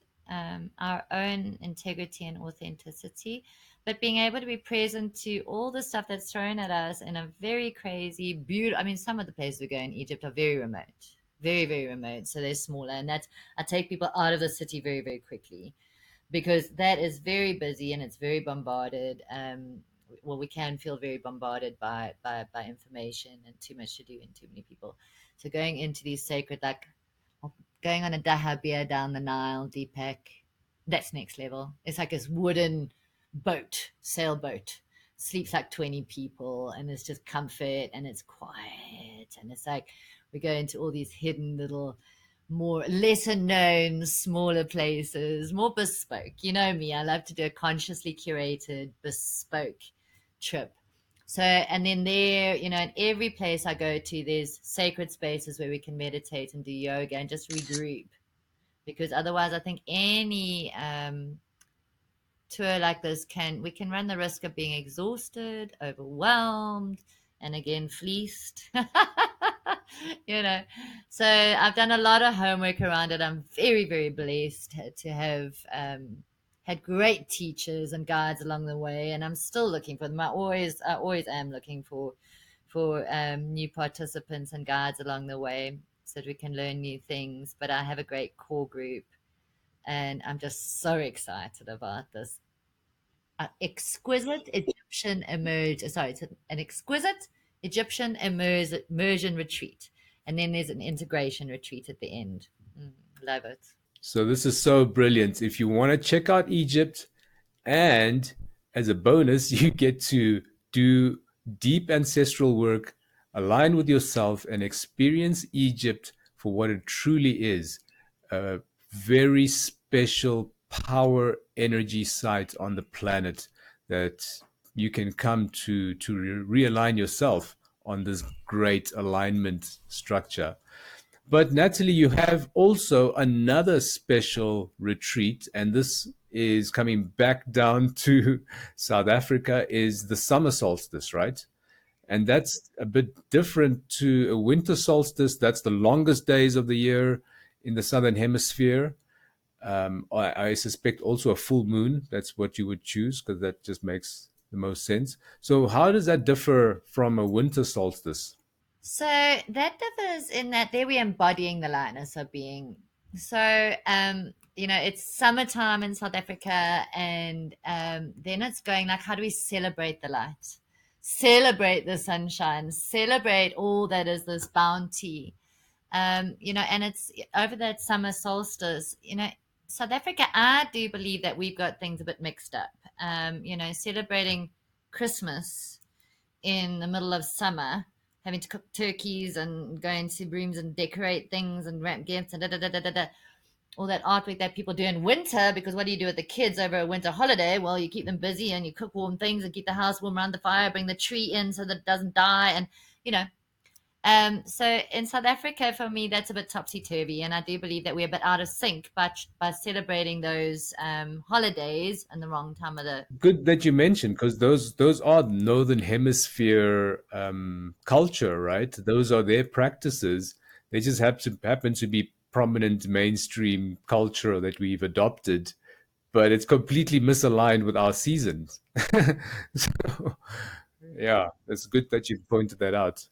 our own integrity and authenticity, but being able to be present to all the stuff that's thrown at us in a very crazy, beautiful. I mean, some of the places we go in Egypt are very remote, very, very remote. So they're smaller, and I take people out of the city very, very quickly because that is very busy and it's very bombarded. Well, we can feel very bombarded by information and too much to do and too many people. So going into these sacred, like going on a dahabia down the Nile, Deepak, that's next level. It's like this wooden boat, sailboat, sleeps like 20 people, and it's just comfort and it's quiet. And it's like we go into all these hidden little, more lesser known, smaller places, more bespoke. You know me, I love to do a consciously curated, bespoke trip. So, and then there, in every place I go to, there's sacred spaces where we can meditate and do yoga and just regroup. Because otherwise, I think any tour like this we can run the risk of being exhausted, overwhelmed, and again fleeced. you know so I've done a lot of homework around it. I'm very, very blessed to have had great teachers and guides along the way, and I'm still looking for them. I always am looking for new participants and guides along the way so that we can learn new things. But I have a great core group, and I'm just so excited about this exquisite Egyptian emerge. Sorry, it's an exquisite Egyptian immersion retreat, and then there's an integration retreat at the end. Love it. So this is so brilliant. If you want to check out Egypt, and as a bonus, you get to do deep ancestral work, align with yourself, and experience Egypt for what it truly is, a very special power energy site on the planet that you can come to realign yourself on this great alignment structure. But Natalie, you have also another special retreat, and this is coming back down to South Africa, is the summer solstice, right? And that's a bit different to a winter solstice. That's the longest days of the year in the southern hemisphere. I suspect also a full moon. That's what you would choose because that just makes the most sense. So, how does that differ from a winter solstice? So that differs in that there we're embodying the lightness of being. So, it's summertime in South Africa, and then it's going like, how do we celebrate the light? Celebrate the sunshine, celebrate all that is this bounty. And it's over that summer solstice, South Africa, I do believe that we've got things a bit mixed up. Celebrating Christmas in the middle of summer, having to cook turkeys and go into rooms and decorate things and wrap gifts and da da da da da da. All that artwork that people do in winter, because what do you do with the kids over a winter holiday? Well, you keep them busy and you cook warm things and keep the house warm around the fire, bring the tree in so that it doesn't die. And, you know, so in South Africa, for me, that's a bit topsy turvy, and I do believe that we're a bit out of sync by celebrating those holidays in the wrong time of the. Good that you mentioned because those are northern hemisphere culture, right? Those are their practices. They just happen to be prominent mainstream culture that we've adopted, but it's completely misaligned with our seasons. So, yeah, it's good that you pointed that out.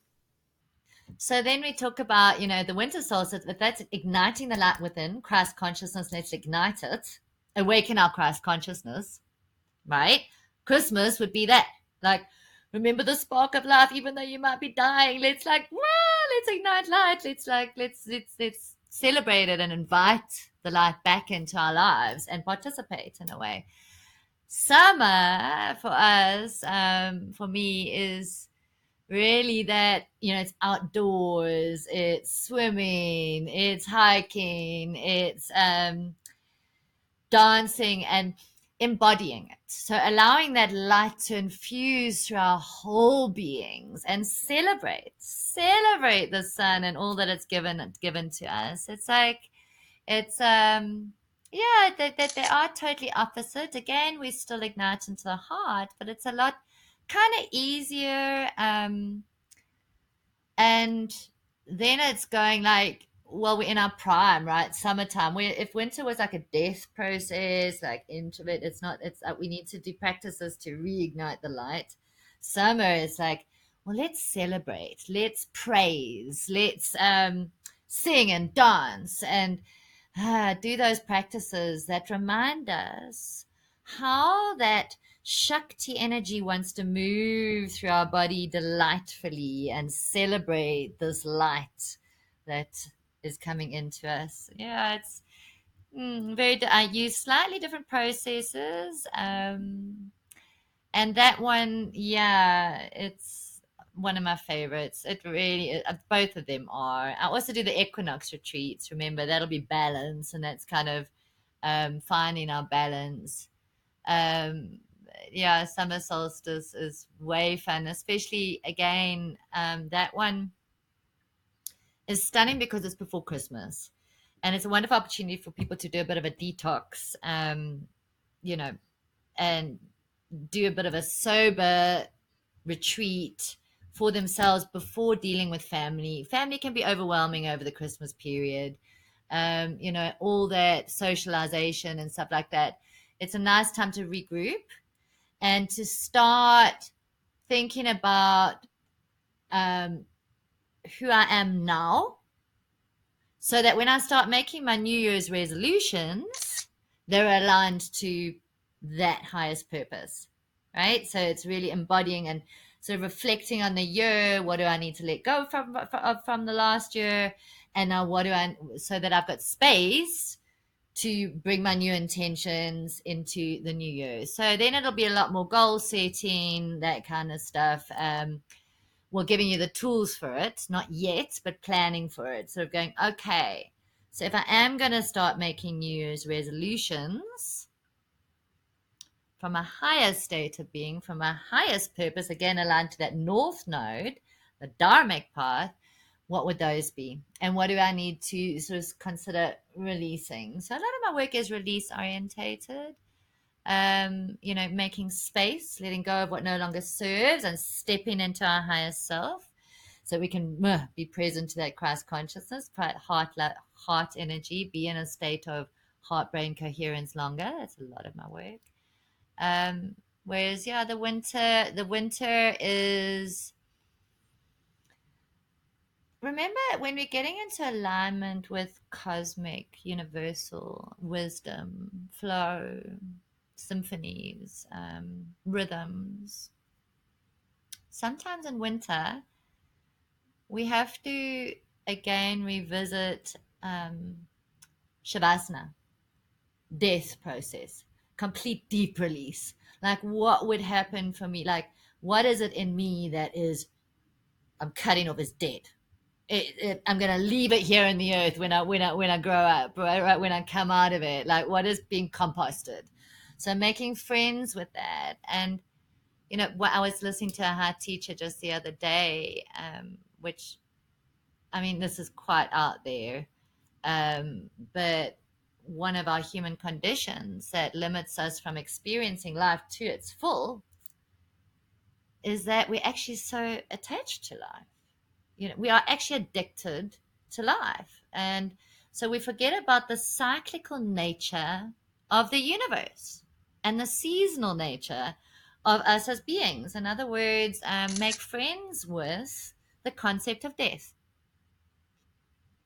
So then we talk about, the winter solstice, but that's igniting the light within Christ consciousness. Let's ignite it, awaken our Christ consciousness, right? Christmas would be that, like, remember the spark of life, even though you might be dying. Let's like, wow, let's ignite light. Let's celebrate it and invite the light back into our lives and participate in a way. Summer for us, for me, is really that, it's outdoors, it's swimming, it's hiking, it's dancing and embodying it. So allowing that light to infuse through our whole beings and celebrate the sun and all that it's given to us. It's like it's yeah, that they are totally opposite. Again, we still ignite into the heart, but it's a lot kind of easier. And then it's going like, well, we're in our prime, right? Summertime. Where if winter was like a death process, like introvert, it's not. It's we need to do practices to reignite the light. Summer is like, well, let's celebrate, let's praise, let's sing and dance and do those practices that remind us how that Shakti energy wants to move through our body delightfully and celebrate this light that is coming into us. Yeah, it's very. I use slightly different processes, and that one, yeah, it's one of my favorites. It really, both of them are. I also do the equinox retreats. Remember, that'll be balance, and that's kind of finding our balance. Um, yeah, summer solstice is way fun, especially again, that one is stunning because it's before Christmas. And it's a wonderful opportunity for people to do a bit of a detox, you know, and do a bit of a sober retreat for themselves before dealing with family. Family can be overwhelming over the Christmas period. All that socialization and stuff like that. It's a nice time to regroup and to start thinking about um, who I am now, so that when I start making my New Year's resolutions, they're aligned to that highest purpose, right? So it's really embodying and sort of reflecting on the year. What do I need to let go from the last year? And now what do I, so that I've got space to bring my new intentions into the new year. So then it'll be a lot more goal setting, that kind of stuff. Well, giving you the tools for it, not yet, but planning for it. Sort of going, okay, so if I am going to start making New Year's resolutions from a higher state of being, from a highest purpose, again, aligned to that north node, the dharmic path, what would those be? And what do I need to sort of consider releasing? So a lot of my work is release orientated. Making space, letting go of what no longer serves, and stepping into our higher self, so we can be present to that Christ consciousness, heart energy, be in a state of heart brain coherence longer. That's a lot of my work. Um, Whereas, yeah, the winter is, remember, when we're getting into alignment with cosmic, universal wisdom, flow, symphonies, rhythms, sometimes in winter, we have to again revisit Shavasana, death process, complete deep release. Like, what would happen for me? Like, what is it in me that is, I'm cutting off as dead? I'm gonna leave it here in the earth when I grow up, right? When I come out of it, like, what is being composted? So making friends with that, and what I was listening to a heart teacher just the other day, which, I mean, this is quite out there, but one of our human conditions that limits us from experiencing life to its full is that we're actually so attached to life. We are actually addicted to life. And so we forget about the cyclical nature of the universe and the seasonal nature of us as beings. In other words, make friends with the concept of death,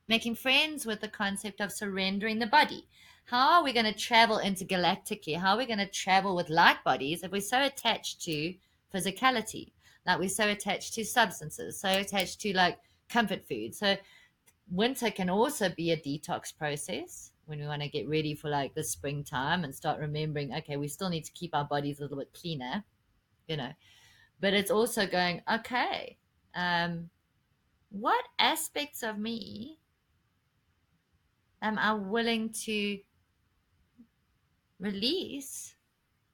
making friends with the concept of surrendering the body. How are we going to travel intergalactically? How are we going to travel with light bodies if we're so attached to physicality? Like, we're so attached to substances, so attached to, like, comfort food. So winter can also be a detox process when we want to get ready for, like, the springtime and start remembering, okay, we still need to keep our bodies a little bit cleaner, you know. But it's also going, okay, what aspects of me am I willing to release,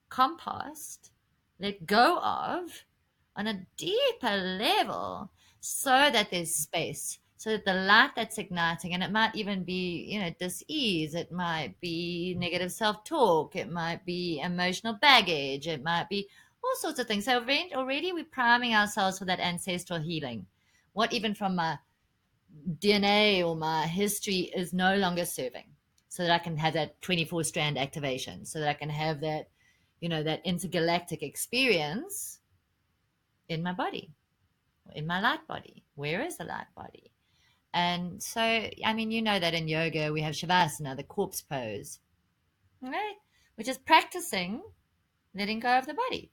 compost, let go of on a deeper level, so that there's space, so that the light that's igniting, and it might even be, dis-ease, it might be negative self-talk, it might be emotional baggage, it might be all sorts of things. So already we're priming ourselves for that ancestral healing. What, even from my DNA or my history, is no longer serving, so that I can have that 24 strand activation, so that I can have that, that intergalactic experience in my body, in my light body. Where is the light body? And so, I mean, that in yoga we have Shavasana, the corpse pose, right? Which is practicing letting go of the body,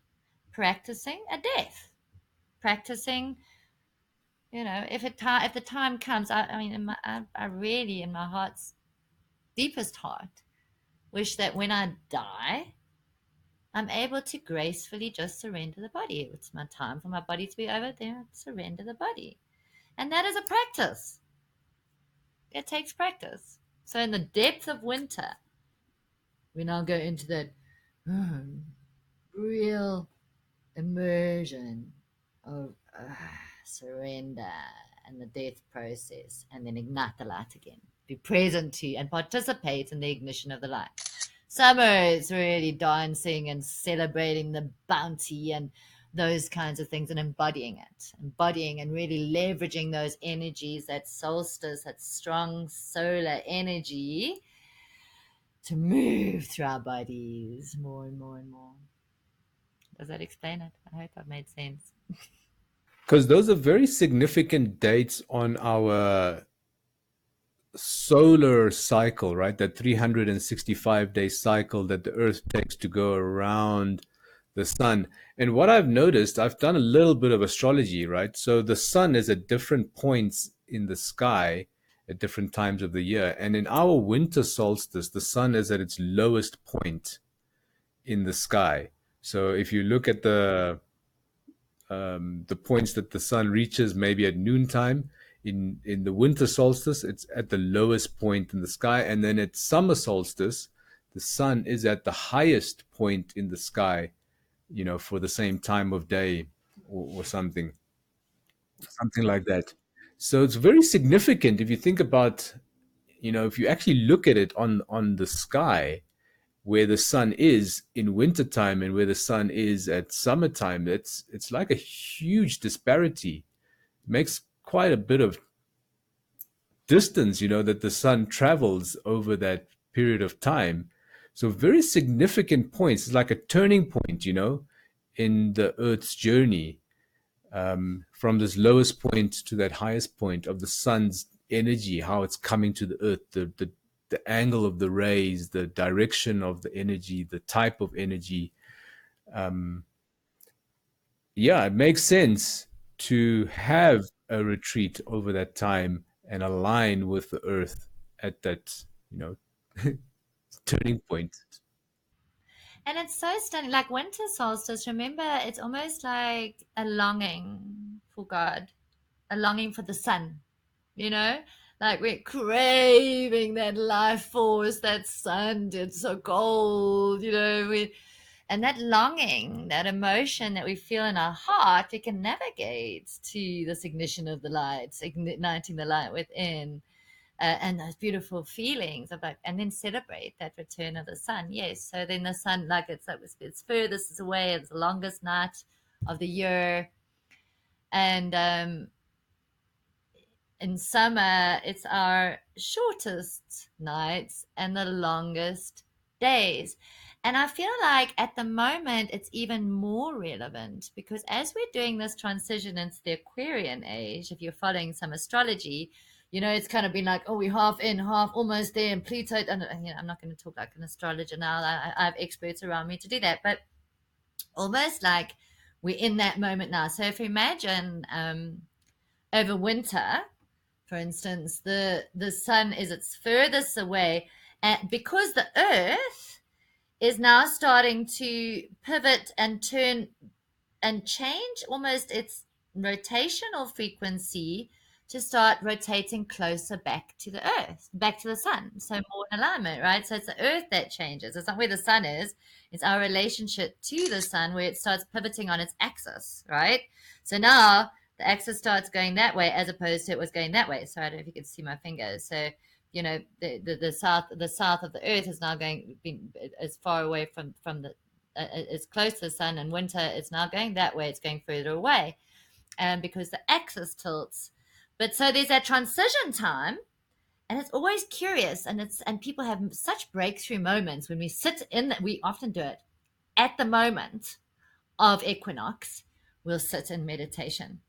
practicing a death, practicing, if the time comes, I mean, I really, in my heart's deepest heart, wish that when I die, I'm able to gracefully just surrender the body. It's my time for my body to be over there. Surrender the body. And that is a practice. It takes practice. So in the depth of winter, we now go into that real immersion of surrender and the death process, and then ignite the light again. Be present to and participate in the ignition of the light. Summer is really dancing and celebrating the bounty and those kinds of things, and embodying and really leveraging those energies, that solstice, that strong solar energy, to move through our bodies more and more and more. Does that explain it? I hope I've made sense. Because those are very significant dates on our solar cycle, right? That 365-day cycle that the Earth takes to go around the sun. And what I've noticed, I've done a little bit of astrology, right? So the sun is at different points in the sky at different times of the year. And in our winter solstice, the sun is at its lowest point in the sky. So if you look at the points that the sun reaches maybe at noontime, in the winter solstice, it's at the lowest point in the sky. And then at summer solstice, the sun is at the highest point in the sky, for the same time of day, or something like that. So it's very significant if you think about, if you actually look at it on the sky, where the sun is in wintertime and where the sun is at summertime, it's like a huge disparity. It makes quite a bit of distance, that the sun travels over that period of time. So very significant points. It's like a turning point, in the Earth's journey, from this lowest point to that highest point of the sun's energy, how it's coming to the Earth, the angle of the rays, the direction of the energy, the type of energy. Um, yeah, it makes sense to have a retreat over that time and align with the earth at that, you know, turning point. And it's so stunning. Like winter solstice, remember, it's almost like a longing for God, a longing for the sun, you know? Like we're craving that life force, that sun, it's so cold, and that longing, that emotion that we feel in our heart, we can navigate to this ignition of the lights, igniting the light within, and those beautiful feelings of like, and then celebrate that return of the sun. Yes, so then the sun, like it's furthest away, it's the longest night of the year, and in summer it's our shortest nights and the longest days. And I feel like at the moment it's even more relevant because as we're doing this transition into the Aquarian age, if you're following some astrology, it's kind of been like, oh, we're half in, half almost there, and Pluto. And I'm not going to talk like an astrologer now. I have experts around me to do that, but almost like we're in that moment now. So if you imagine over winter, for instance, the sun is its furthest away, and because the Earth is now starting to pivot and turn and change almost its rotational frequency to start rotating closer back to the earth, back to the sun. So more in alignment, right? So it's the earth that changes. It's not where the sun is, it's our relationship to the sun where it starts pivoting on its axis, right? So now the axis starts going that way as opposed to it was going that way. So I don't know if you can see my fingers. So the south of the earth is now going being as far away from the it's close to the sun. In winter it's now going that way, it's going further away, and because the axis tilts. But so there's that transition time, and it's always curious, and people have such breakthrough moments when we sit in that. We often do it at the moment of equinox. We'll sit in meditation,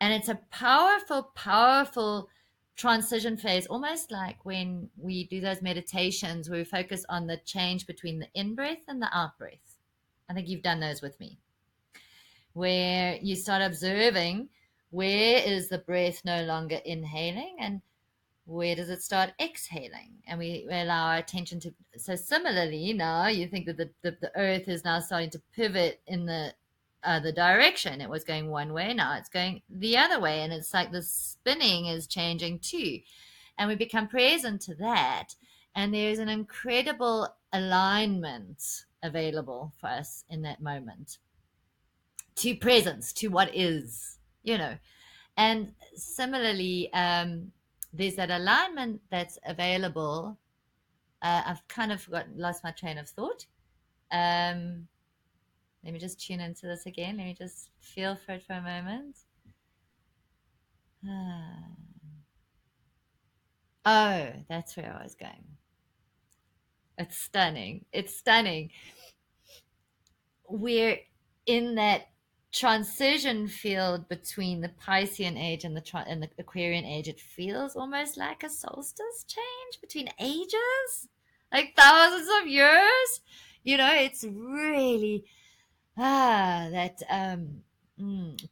and it's a powerful transition phase, almost like when we do those meditations where we focus on the change between the in breath and the out breath. I think you've done those with me, where you start observing where is the breath no longer inhaling and where does it start exhaling, and we allow our attention to. So similarly, now you think that the earth is now starting to pivot in the other direction. It was going one way, now it's going the other way, and it's like the spinning is changing too, and we become present to that, and there's an incredible alignment available for us in that moment to presence, to what is, and similarly, there's that alignment that's available. I've kind of lost my train of thought. um, Let me just tune into this again. Let me just feel for it for a moment. Oh, that's where I was going. It's stunning. It's stunning. We're in that transition field between the Piscean age and the Aquarian age. It feels almost like a solstice change between ages, like thousands of years. It's really that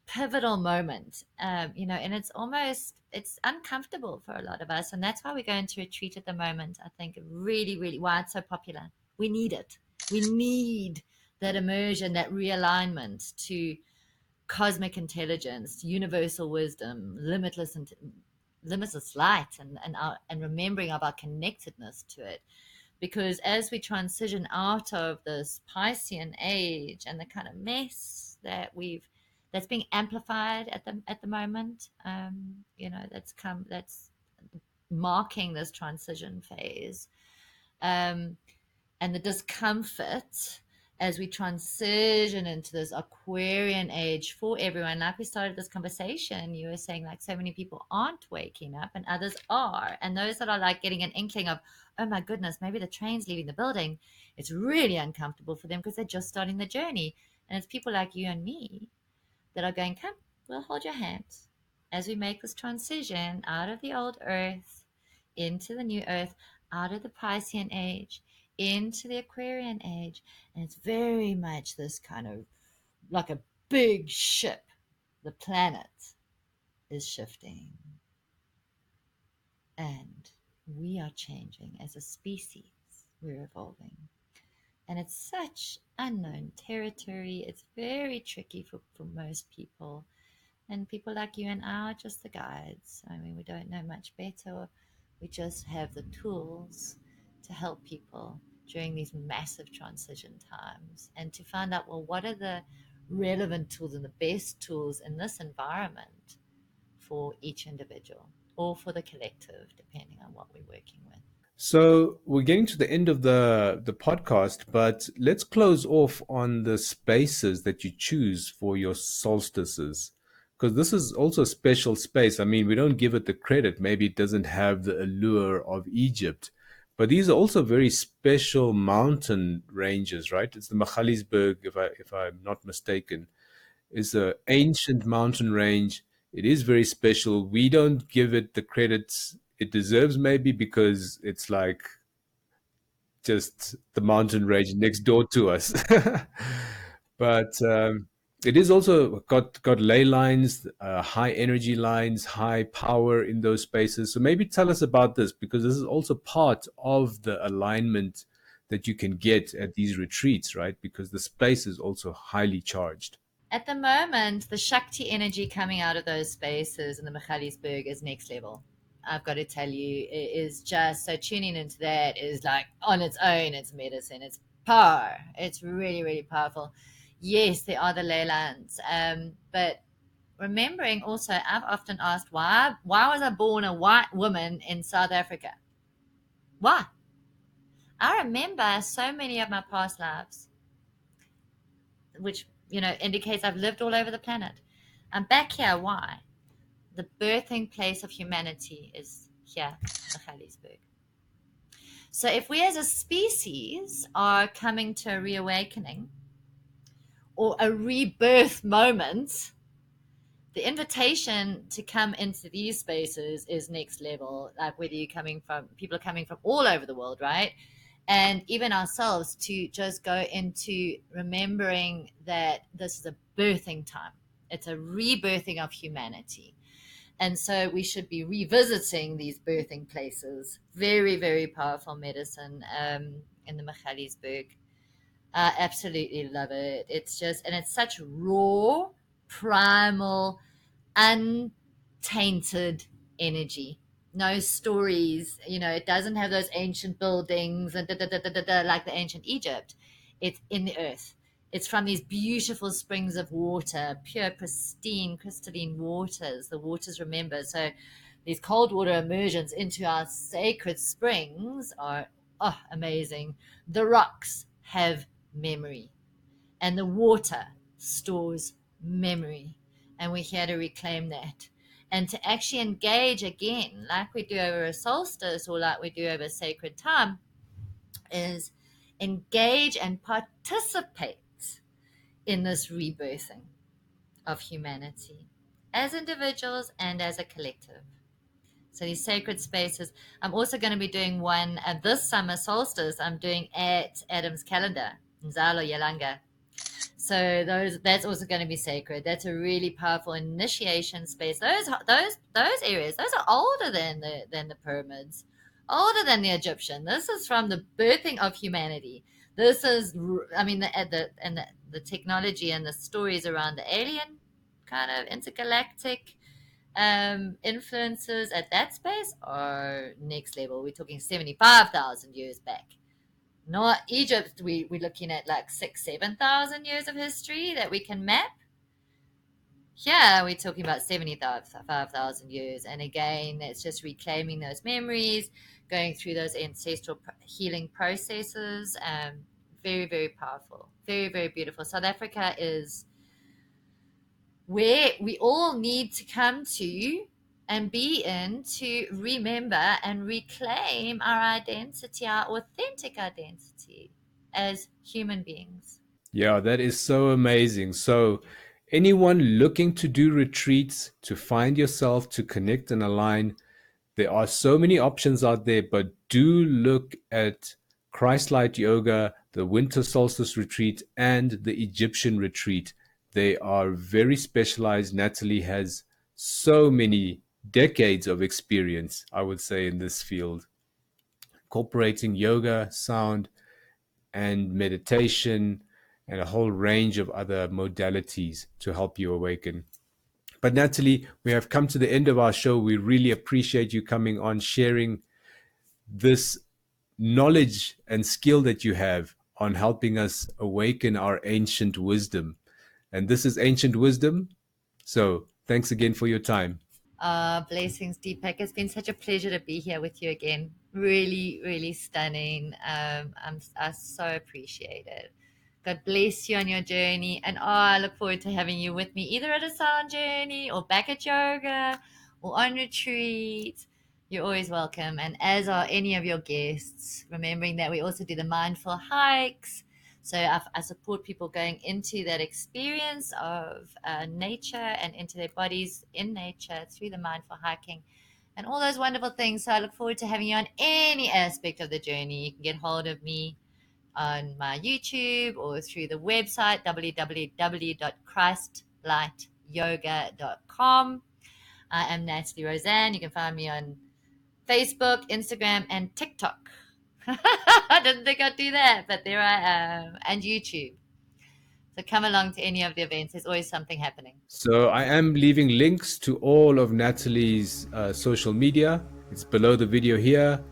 pivotal moment. And it's uncomfortable for a lot of us, and that's why we go into retreat at the moment. I think really, really why it's so popular. We need it. We need that immersion, that realignment to cosmic intelligence, universal wisdom, limitless light, and remembering of our connectedness to it. Because as we transition out of this Piscean age and the kind of mess that's being amplified at the moment, that's marking this transition phase. and the discomfort as we transition into this Aquarian age for everyone. Like we started this conversation, you were saying like so many people aren't waking up and others are. And those that are like getting an inkling of, oh my goodness, maybe the train's leaving the building, it's really uncomfortable for them because they're just starting the journey. And it's people like you and me that are going, come, we'll hold your hand as we make this transition out of the old earth into the new earth, out of the Piscean age into the Aquarian age. And it's very much this kind of like a big ship. The planet is shifting and we are changing as a species. We're evolving. And it's such unknown territory. It's very tricky for most people. And people like you and I are just the guides. I mean, we don't know much better. We just have the tools to help people during these massive transition times and to find out, well, what are the relevant tools and the best tools in this environment for each individual or for the collective, depending on what we're working with. So we're getting to the end of the podcast, but let's close off on the spaces that you choose for your solstices, because this is also a special space. I mean, we don't give it the credit. Maybe it doesn't have the allure of Egypt, but these are also very special mountain ranges, right? It's the Magaliesberg, if I'm not mistaken, is an ancient mountain range. It is very special. We don't give it the credits it deserves, maybe because it's like just the mountain range next door to us. But it is also got ley lines, high energy lines, high power in those spaces. So maybe tell us about this, because this is also part of the alignment that you can get at these retreats, right? Because the space is also highly charged. At the moment, the Shakti energy coming out of those spaces in the Magaliesberg is next level. I've got to tell you, it is just so tuning into that is like on its own, it's medicine, it's power. It's really, really powerful. Yes, there are the ley lines, but remembering also, I've often asked why was I born a white woman in South Africa? Why? I remember so many of my past lives, which indicates I've lived all over the planet. I'm back here. Why? The birthing place of humanity is here, Magaliesberg. So if we as a species are coming to a reawakening or a rebirth moment, the invitation to come into these spaces is next level. Like whether you're coming from, people are coming from all over the world, right? And even ourselves to just go into remembering that this is a birthing time. It's a rebirthing of humanity. And so we should be revisiting these birthing places. Very, very powerful medicine in the Magaliesberg. I absolutely love it. It's just, and it's such raw, primal, untainted energy. No stories, it doesn't have those ancient buildings and like the ancient Egypt. It's in the earth. It's from these beautiful springs of water, pure, pristine, crystalline waters. The waters remember. So these cold water immersions into our sacred springs are amazing. The rocks have memory, and the water stores memory, and we're here to reclaim that and to actually engage again like we do over a solstice or like we do over sacred time, is engage and participate in this rebirthing of humanity as individuals and as a collective. So these sacred spaces, I'm also going to be doing one this summer solstice. I'm doing at Adam's Calendar in Zalo Yalanga. So that's also going to be sacred. That's a really powerful initiation space. Those areas, those are older than the pyramids, older than the Egyptian. This is from the birthing of humanity. This is, I mean, the technology and the stories around the alien kind of intergalactic influences at that space are next level. We're talking 75,000 years back. Not Egypt, we're looking at like 6,000, 7,000 years of history that we can map. Here we're talking about 75,000 years. And again, it's just reclaiming those memories, going through those ancestral healing processes. Very, very powerful. Very, very beautiful. South Africa is where we all need to come to and be in to remember and reclaim our identity, our authentic identity as human beings. Yeah, that is so amazing. So, anyone looking to do retreats, to find yourself, to connect and align, there are so many options out there, but do look at Christlight Yoga, the Winter Solstice Retreat, and the Egyptian Retreat. They are very specialized. Natalie has so many decades of experience, I would say, in this field, incorporating yoga, sound, and meditation, and a whole range of other modalities to help you awaken. But Natalie, we have come to the end of our show. We really appreciate you coming on, sharing this knowledge and skill that you have on helping us awaken our ancient wisdom. And this is ancient wisdom. So thanks again for your time. Blessings, Deepak. It's been such a pleasure to be here with you again. Really, really stunning. I so appreciate it. God bless you on your journey. And I look forward to having you with me either at a sound journey or back at yoga or on retreat. You're always welcome. And as are any of your guests, remembering that we also do the mindful hikes. So I support people going into that experience of nature and into their bodies in nature through the mindful hiking and all those wonderful things. So I look forward to having you on any aspect of the journey. You can get hold of me on my YouTube or through the website www.christlightyoga.com. I am Natalie Roseanne. You can find me on Facebook, Instagram, and TikTok. I didn't think I'd do that, but there I am, and YouTube. So come along to any of the events. There's always something happening. So I am leaving links to all of Natalie's social media. It's below the video here.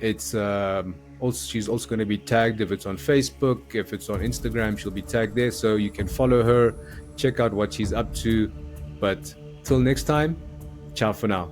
It's also, she's also going to be tagged if it's on Facebook, if it's on Instagram, she'll be tagged there. So you can follow her, check out what she's up to. But till next time, ciao for now.